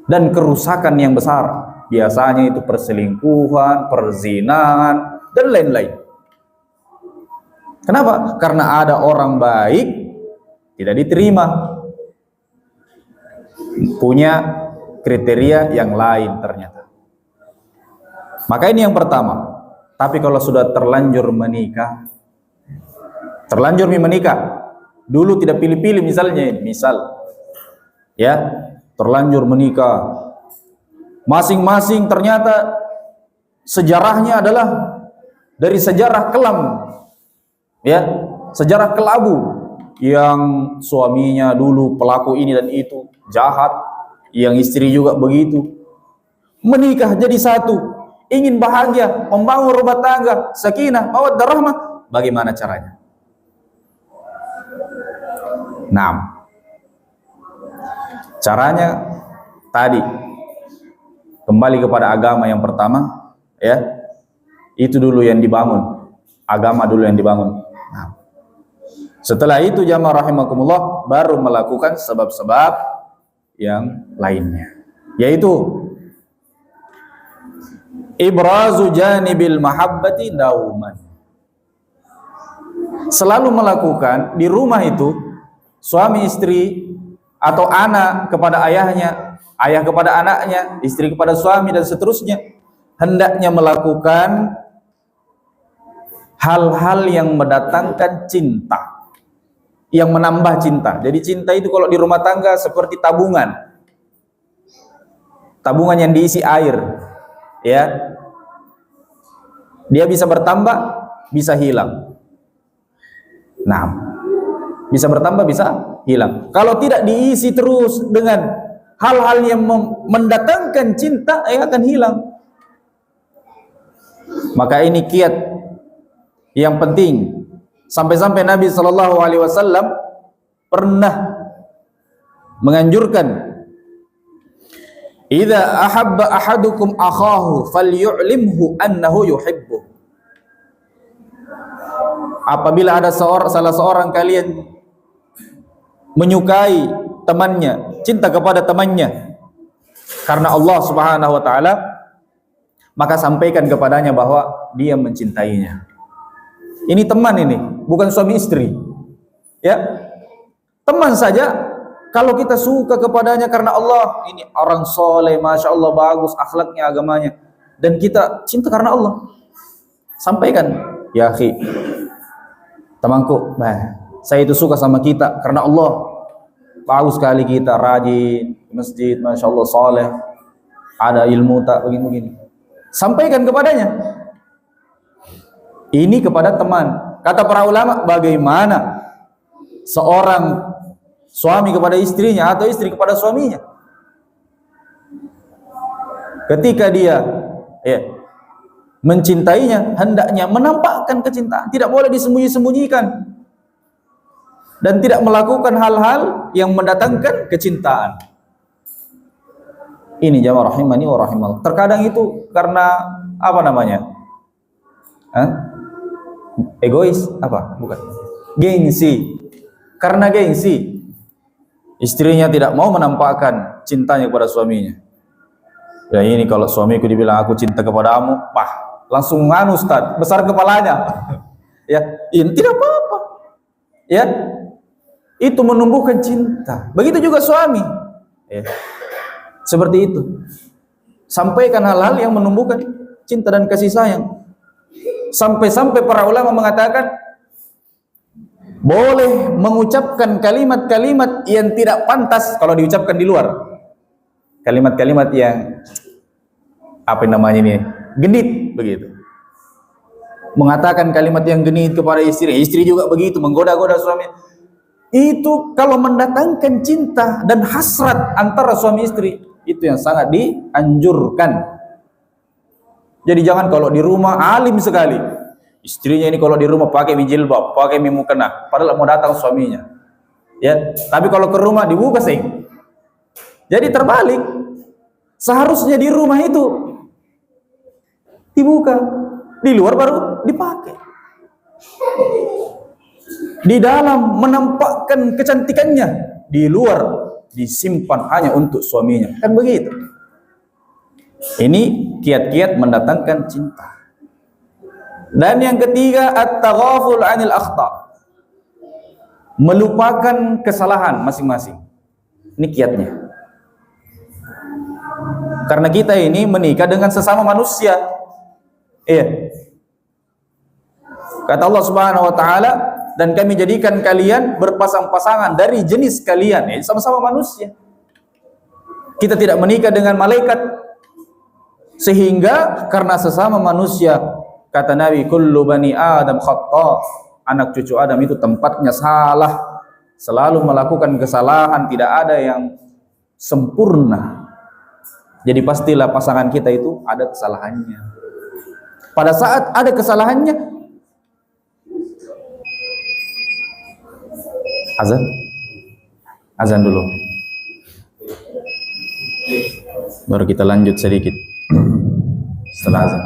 B: dan kerusakan yang besar. Biasanya itu perselingkuhan, perzinahan, dan lain-lain. Kenapa? Karena ada orang baik tidak diterima, punya kriteria yang lain ternyata. Maka ini yang pertama. Tapi kalau sudah terlanjur menikah, dulu tidak pilih-pilih, misalnya, ya, terlanjur menikah, masing-masing ternyata sejarahnya adalah dari sejarah kelam, ya, sejarah kelabu, yang suaminya dulu pelaku ini dan itu, jahat, yang istri juga begitu. Menikah jadi satu, ingin bahagia, membangun rumah tangga, sakinah, mawaddah, rahmah. Bagaimana caranya? Nah, caranya tadi kembali kepada agama yang pertama, ya, itu dulu yang dibangun, agama dulu yang dibangun. Nah, setelah itu jamaah rahimakumullah baru melakukan sebab-sebab yang lainnya, yaitu ibrazu janibil mahabbati dauman. Selalu melakukan di rumah itu, suami istri atau anak kepada ayahnya, ayah kepada anaknya, istri kepada suami dan seterusnya, hendaknya melakukan hal-hal yang mendatangkan cinta, yang menambah cinta. Jadi cinta itu kalau di rumah tangga seperti tabungan, tabungan yang diisi air, ya. Dia bisa bertambah, bisa hilang. Nah, bisa bertambah, bisa hilang. Kalau tidak diisi terus dengan hal-hal yang mendatangkan cinta, akan hilang. Maka ini kiat yang penting. Sampai-sampai Nabi SAW pernah menganjurkan, "Idza ahabba ahadukum akhahu falyu'limhu annahu yuhibbuh." Apabila ada salah seorang kalian menyukai temannya, cinta kepada temannya karena Allah Subhanahu wa taala, maka sampaikan kepadanya bahwa dia mencintainya. Ini teman ini, bukan suami istri. Ya. Teman saja kalau kita suka kepadanya karena Allah, ini orang soleh, masya Allah bagus akhlaknya, agamanya, dan kita cinta karena Allah, sampaikan, ya akhi, temanku, saya itu suka sama kita karena Allah, bagus sekali kita, rajin masjid, masya Allah soleh, ada ilmu tak begini-begini. Sampaikan kepadanya. Ini kepada teman. Kata para ulama, bagaimana seorang suami kepada istrinya atau istri kepada suaminya? Ketika dia mencintainya, hendaknya menampakkan kecintaan, tidak boleh disembunyi-sembunyikan, dan tidak melakukan hal-hal yang mendatangkan kecintaan. Ini jamaah rahimani wa rahimallah. Terkadang itu karena apa namanya? Egois apa? Bukan. Gengsi. Karena gengsi, istrinya tidak mau menampakkan cintanya kepada suaminya. Ya ini kalau suamiku dibilang aku cinta kepadamu, langsung nganu Ustaz, besar kepalanya. Ya, ini tidak apa-apa. Ya. Itu menumbuhkan cinta. Begitu juga suami. Ya. Seperti itu. Sampaikan hal-hal yang menumbuhkan cinta dan kasih sayang. Sampai-sampai para ulama mengatakan boleh mengucapkan kalimat-kalimat yang tidak pantas kalau diucapkan di luar. Kalimat-kalimat yang apa namanya ini? Genit begitu. Mengatakan kalimat yang genit kepada istri, istri juga begitu menggoda-goda suami. Itu kalau mendatangkan cinta dan hasrat antara suami istri, itu yang sangat dianjurkan. Jadi jangan kalau di rumah alim sekali, istrinya ini kalau di rumah pakai jilbab, pakai mukena, padahal mau datang suaminya. Ya, tapi kalau ke rumah dibuka sing. Jadi terbalik. Seharusnya di rumah itu dibuka, di luar baru dipakai. Di dalam menampakkan kecantikannya, di luar disimpan hanya untuk suaminya. Kan begitu. Ini kiat-kiat mendatangkan cinta. Dan yang ketiga, at-taghaful 'anil akhta. Melupakan kesalahan masing-masing. Ini kiatnya. Karena kita ini menikah dengan sesama manusia. Iya. Kata Allah Subhanahu wa taala, dan kami jadikan kalian berpasang-pasangan dari jenis kalian, sama-sama manusia. Kita tidak menikah dengan malaikat. Sehingga karena sesama manusia, kata Nabi, kullu bani Adam khata', anak cucu Adam itu tempatnya salah, selalu melakukan kesalahan, tidak ada yang sempurna. Jadi pastilah pasangan kita itu ada kesalahannya. Pada saat ada kesalahannya, azan dulu, baru kita lanjut sedikit setelah azan.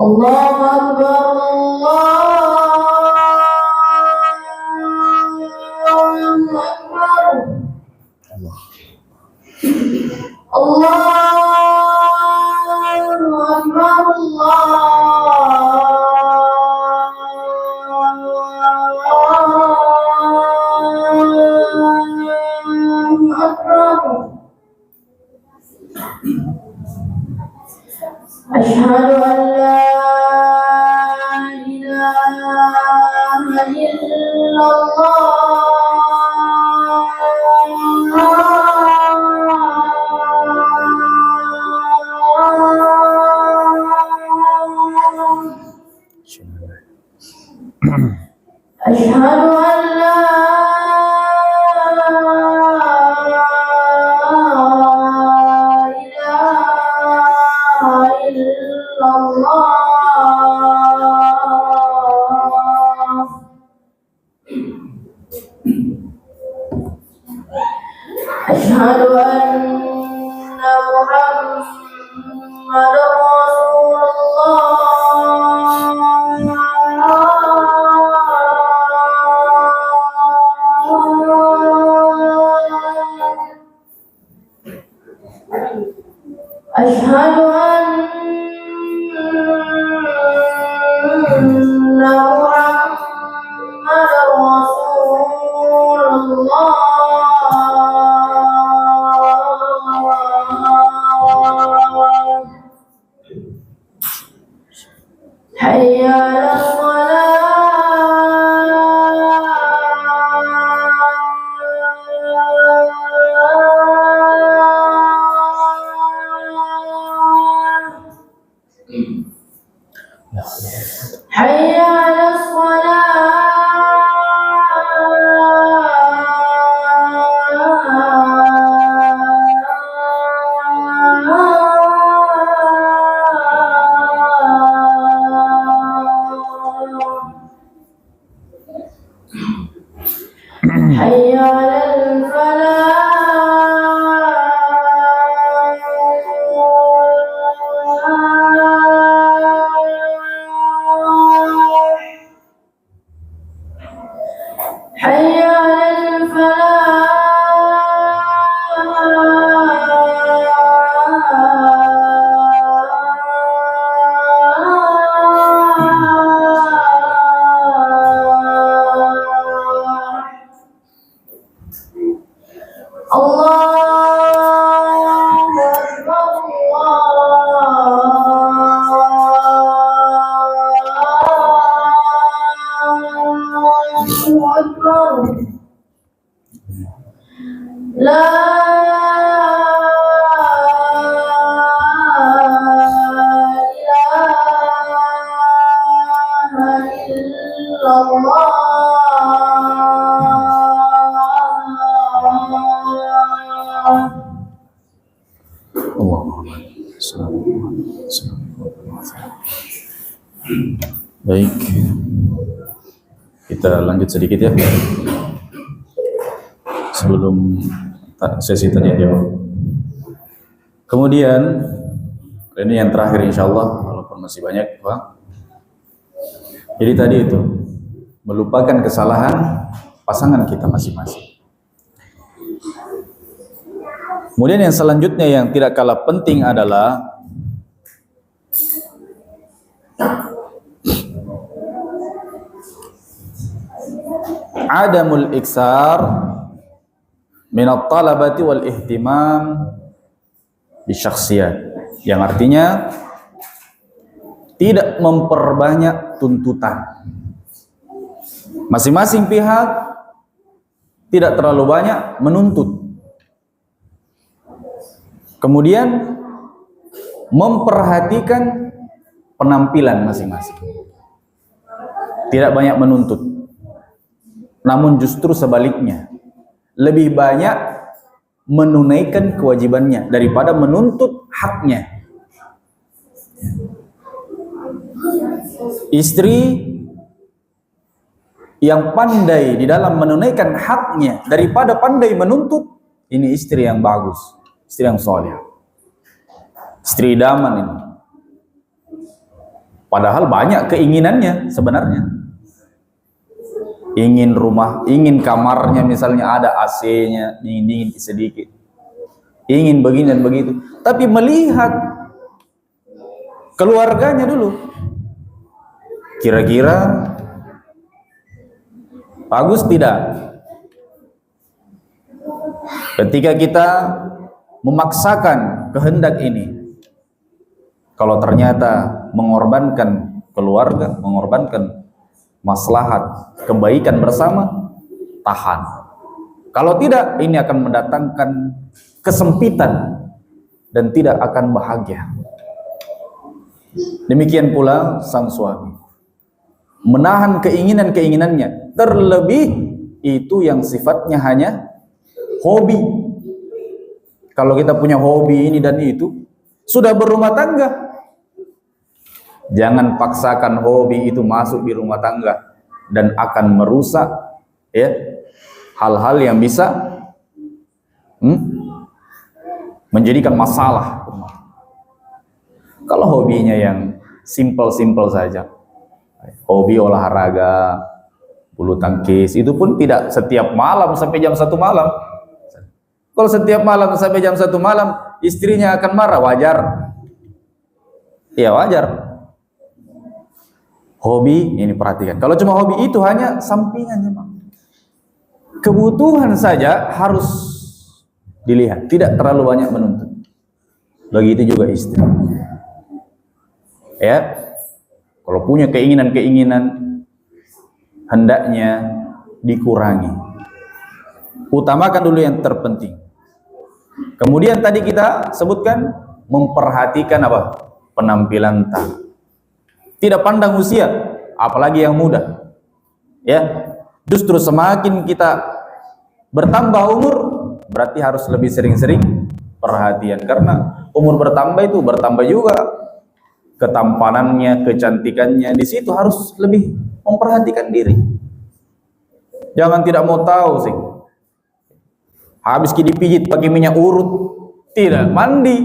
C: Allahu Akbar, Allahu Akbar. Allahu Akbar, Allahu Akbar. Asyhadu an la ilaha illallah. Asyhadu an la ilaha illallah. Asyhadu anna Muhammadar Rasulullah. Asyhadu anna Muhammadar Rasulullah. Hayya 'alas shalah. Hayya 'alas shalah. Hayya 'alal falah. Hayya 'alal falah. Allahu Akbar, Allahu Akbar. La ilaha illallah.
B: Baik, kita lanjut sedikit ya sebelum sesi tanya jawab. Kemudian ini yang terakhir insya Allah, walaupun masih banyak Pak. Jadi tadi itu melupakan kesalahan pasangan kita masing-masing. Kemudian yang selanjutnya yang tidak kalah penting adalah adamul iksar minat talabati wal ihtimam bi syakhsiyat, yang artinya tidak memperbanyak tuntutan. Masing-masing pihak tidak terlalu banyak menuntut. Kemudian memperhatikan penampilan masing-masing. Tidak banyak menuntut. Namun justru sebaliknya, lebih banyak menunaikan kewajibannya daripada menuntut haknya. Istri yang pandai di dalam menunaikan haknya daripada pandai menuntut, ini istri yang bagus, istri yang soleh, istri idaman ini. Padahal banyak keinginannya sebenarnya. Ingin rumah, ingin kamarnya misalnya ada AC-nya, dingin sedikit. Ingin begini dan begitu. Tapi melihat keluarganya dulu. Kira-kira bagus tidak? Ketika kita memaksakan kehendak ini, kalau ternyata mengorbankan keluarga, mengorbankan maslahat kebaikan bersama, tahan. Kalau tidak, ini akan mendatangkan kesempitan dan tidak akan bahagia. Demikian pula sang suami, menahan keinginan-keinginannya, terlebih itu yang sifatnya hanya hobi. Kalau kita punya hobi ini dan itu, sudah berumah tangga, jangan paksakan hobi itu masuk di rumah tangga dan akan merusak ya hal-hal yang bisa menjadikan masalah. Kalau hobinya yang simple-simple saja, hobi olahraga, bulu tangkis, itu pun tidak setiap malam sampai jam 1 malam. Kalau setiap malam sampai jam 1 malam, istrinya akan marah, wajar. Ya wajar. Hobi ini perhatikan. Kalau cuma hobi itu hanya sampingan memang. Kebutuhan saja harus dilihat, tidak terlalu banyak menuntut. Begitu juga istri. Ya, kalau punya keinginan-keinginan, hendaknya dikurangi. Utamakan dulu yang terpenting. Kemudian tadi kita sebutkan memperhatikan apa? Penampilan tak. Tidak pandang usia, apalagi yang muda. Ya, justru semakin kita bertambah umur, berarti harus lebih sering-sering perhatian, karena umur bertambah itu bertambah juga ketampanannya, kecantikannya. Di situ harus lebih memperhatikan diri. Jangan tidak mau tahu sih. Habis dipijit pakai minyak urut, tidak mandi,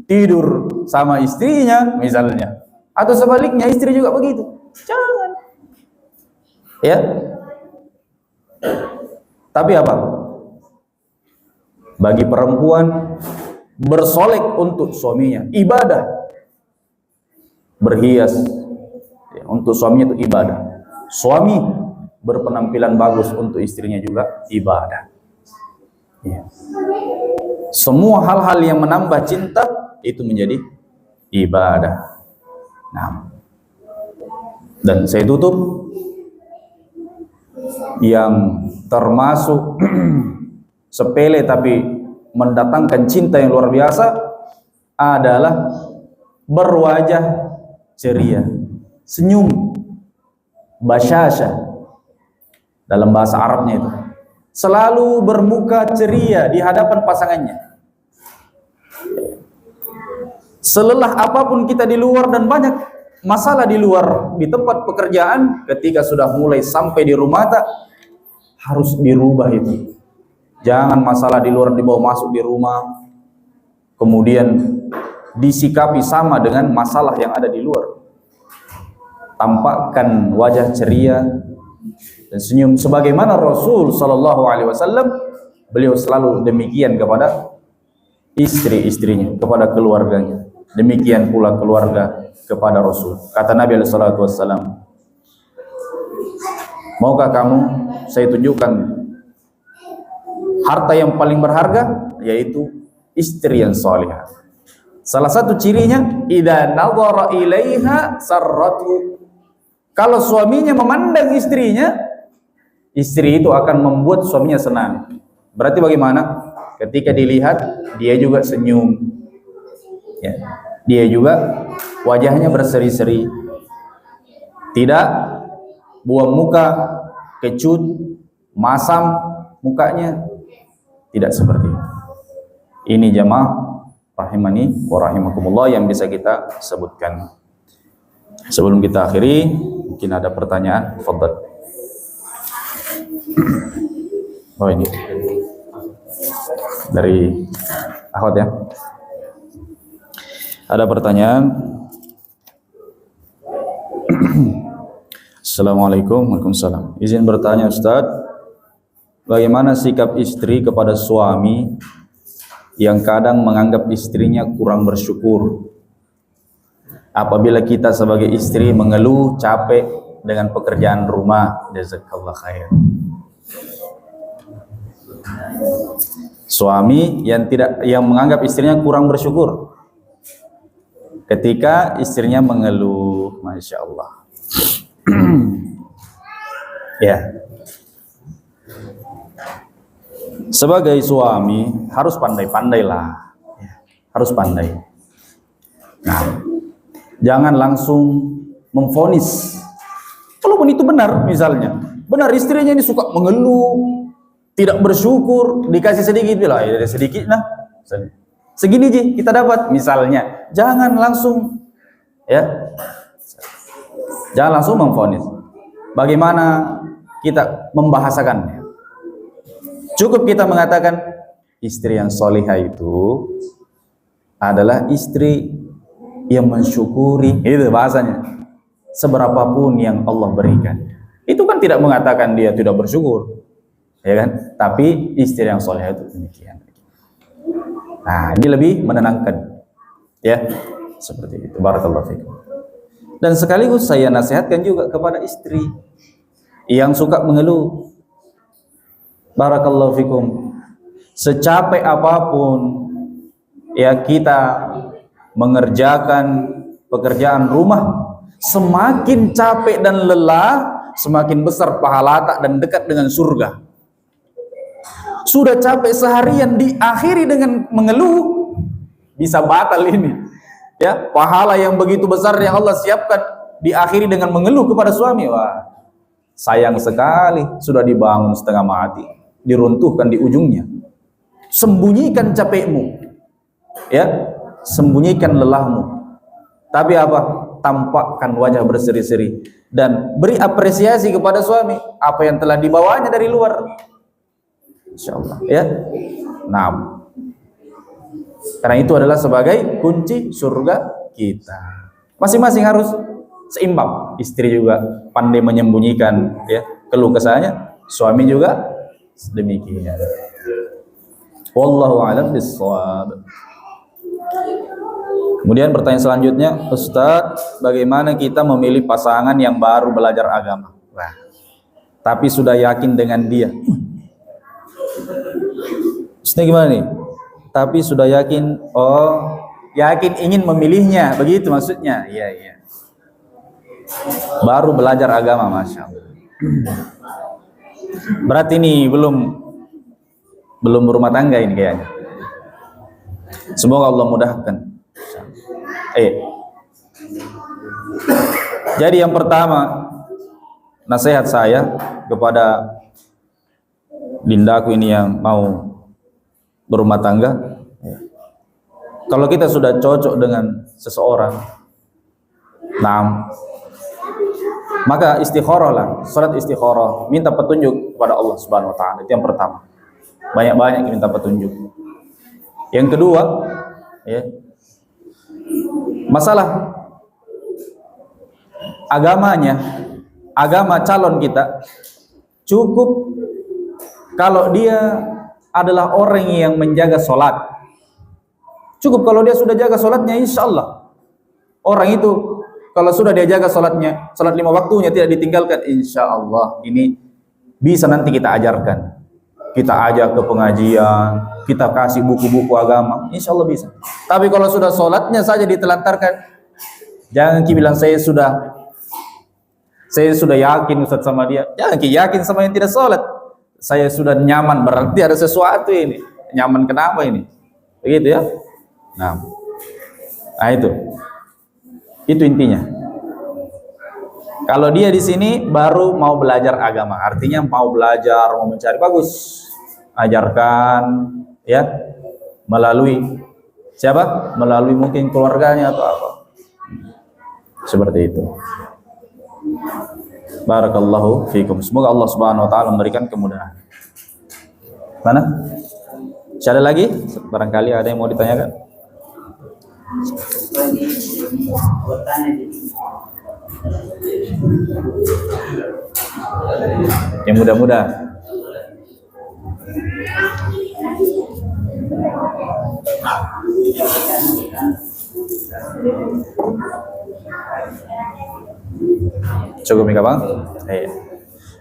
B: tidur sama istrinya misalnya, atau sebaliknya istri juga begitu. Jangan. Ya. Tapi apa? Bagi perempuan bersolek untuk suaminya ibadah. Berhias ya, untuk suaminya itu ibadah. Suami berpenampilan bagus untuk istrinya juga ibadah. Ya. Semua hal-hal yang menambah cinta itu menjadi ibadah. Nah, dan saya tutup yang termasuk sepele tapi mendatangkan cinta yang luar biasa adalah berwajah ceria, senyum, basyasha dalam bahasa Arabnya itu. Selalu bermuka ceria di hadapan pasangannya. Selelah apapun kita di luar dan banyak masalah di luar, di tempat pekerjaan, ketika sudah mulai sampai di rumah harus dirubah itu. Jangan masalah di luar dibawa masuk di rumah, kemudian disikapi sama dengan masalah yang ada di luar. Tampakkan wajah ceria dan senyum sebagaimana Rasul sallallahu alaihi wasallam, beliau selalu demikian kepada istri-istrinya, kepada keluarganya. Demikian pula keluarga kepada Rasul. Kata Nabi alaihi salatu wasallam, maukah kamu saya tunjukkan harta yang paling berharga, yaitu istri yang salihah. Salah satu cirinya, idza nadhara ilaiha sarratu. Kalau suaminya memandang istrinya, istri itu akan membuat suaminya senang. Berarti bagaimana? Ketika dilihat, dia juga senyum. Ya. Dia juga wajahnya berseri-seri. Tidak buang muka, kecut, masam mukanya. Tidak seperti itu. Ini jamaah rahimani wa rahimakumullah yang bisa kita sebutkan. Sebelum kita akhiri, mungkin ada pertanyaan, tafadhal. Oh ini dari akhwat ya. Ada pertanyaan? Assalamualaikum. Waalaikumsalam. Izin bertanya Ustadz, bagaimana sikap istri kepada suami yang kadang menganggap istrinya kurang bersyukur apabila kita sebagai istri mengeluh capek dengan pekerjaan rumah? Jazakallah khair. Suami yang menganggap istrinya kurang bersyukur ketika istrinya mengeluh, Masya Allah. Ya, sebagai suami harus pandai-pandai lah, harus pandai. Nah, jangan langsung memvonis. Walaupun itu benar, misalnya benar istrinya ini suka mengeluh, tidak bersyukur, dikasih sedikit, bilang ya sedikit nah, segini aja kita dapat, misalnya. Jangan langsung, ya, jangan langsung memvonis. Bagaimana kita membahasakannya? Cukup kita mengatakan istri yang solihah itu adalah istri yang mensyukuri, itu bahasanya, seberapapun yang Allah berikan. Itu kan tidak mengatakan dia tidak bersyukur, ya kan? Tapi istri yang solihah itu demikian. Nah, ini lebih menenangkan, ya, seperti itu. Barakallahu fikum. Dan sekaligus saya nasihatkan juga kepada istri yang suka mengeluh. Barakallahu fikum. Secapek apapun ya kita mengerjakan pekerjaan rumah, semakin capek dan lelah, semakin besar pahala tak dan dekat dengan surga. Sudah capek seharian diakhiri dengan mengeluh, bisa batal ini. Ya, pahala yang begitu besar yang Allah siapkan diakhiri dengan mengeluh kepada suami. Wah, sayang sekali, sudah dibangun setengah mati, diruntuhkan di ujungnya. Sembunyikan capekmu, ya, sembunyikan lelahmu. Tapi apa? Tampakkan wajah berseri-seri dan beri apresiasi kepada suami apa yang telah dibawanya dari luar. Insyaallah, ya. Nah, karena itu adalah sebagai kunci surga kita. Masing-masing harus seimbang. Istri juga pandai menyembunyikan, ya, keluh kesahnya, suami juga demikian. Wallahu a'lam bishawab. Kemudian pertanyaan selanjutnya, Ustadz, bagaimana kita memilih pasangan yang baru belajar agama? Nah, tapi sudah yakin dengan dia. Ustadz gimana nih? Tapi sudah yakin, yakin ingin memilihnya, begitu maksudnya. Iya, iya. Baru belajar agama, Masya Allah. Berarti ini belum berumah tangga ini kayaknya. Semoga Allah mudahkan. Jadi yang pertama, nasihat saya kepada dindaku ini yang mau berumah tangga, kalau kita sudah cocok dengan seseorang, nah, maka istikharah lah, salat istikharah, minta petunjuk kepada Allah Subhanahu wa taala. Itu yang pertama. Banyak-banyak minta petunjuk. Yang kedua, ya, masalah agamanya, agama calon kita, cukup kalau dia adalah orang yang menjaga sholat. Cukup kalau dia sudah jaga sholatnya, insya Allah orang itu kalau sudah dia jaga sholatnya, sholat 5 waktunya tidak ditinggalkan, insya Allah ini bisa nanti kita ajarkan, kita ajak ke pengajian, kita kasih buku-buku agama, insya Allah bisa. Tapi kalau sudah sholatnya saja ditelantarkan, jangan bilang saya sudah yakin Ustaz sama dia. Jangan yakin sama yang tidak sholat. Saya sudah nyaman, berarti ada sesuatu ini. Nyaman kenapa ini? Begitu ya. Nah itu intinya. Kalau dia di sini baru mau belajar agama, artinya mau belajar, mau mencari, bagus. Ajarkan, ya, melalui siapa? Melalui mungkin keluarganya atau apa. Seperti itu. Barakallahu fikum. Semoga Allah Subhanahu wa taala memberikan kemudahan. Mana? Ada lagi? Barangkali ada yang mau ditanyakan? Yang mudah-mudah. Cukup ya Bang? Iya.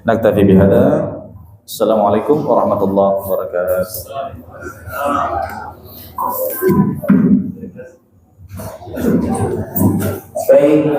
B: Naktafi bihada. Assalamualaikum warahmatullahi wabarakatuh.
A: Baik.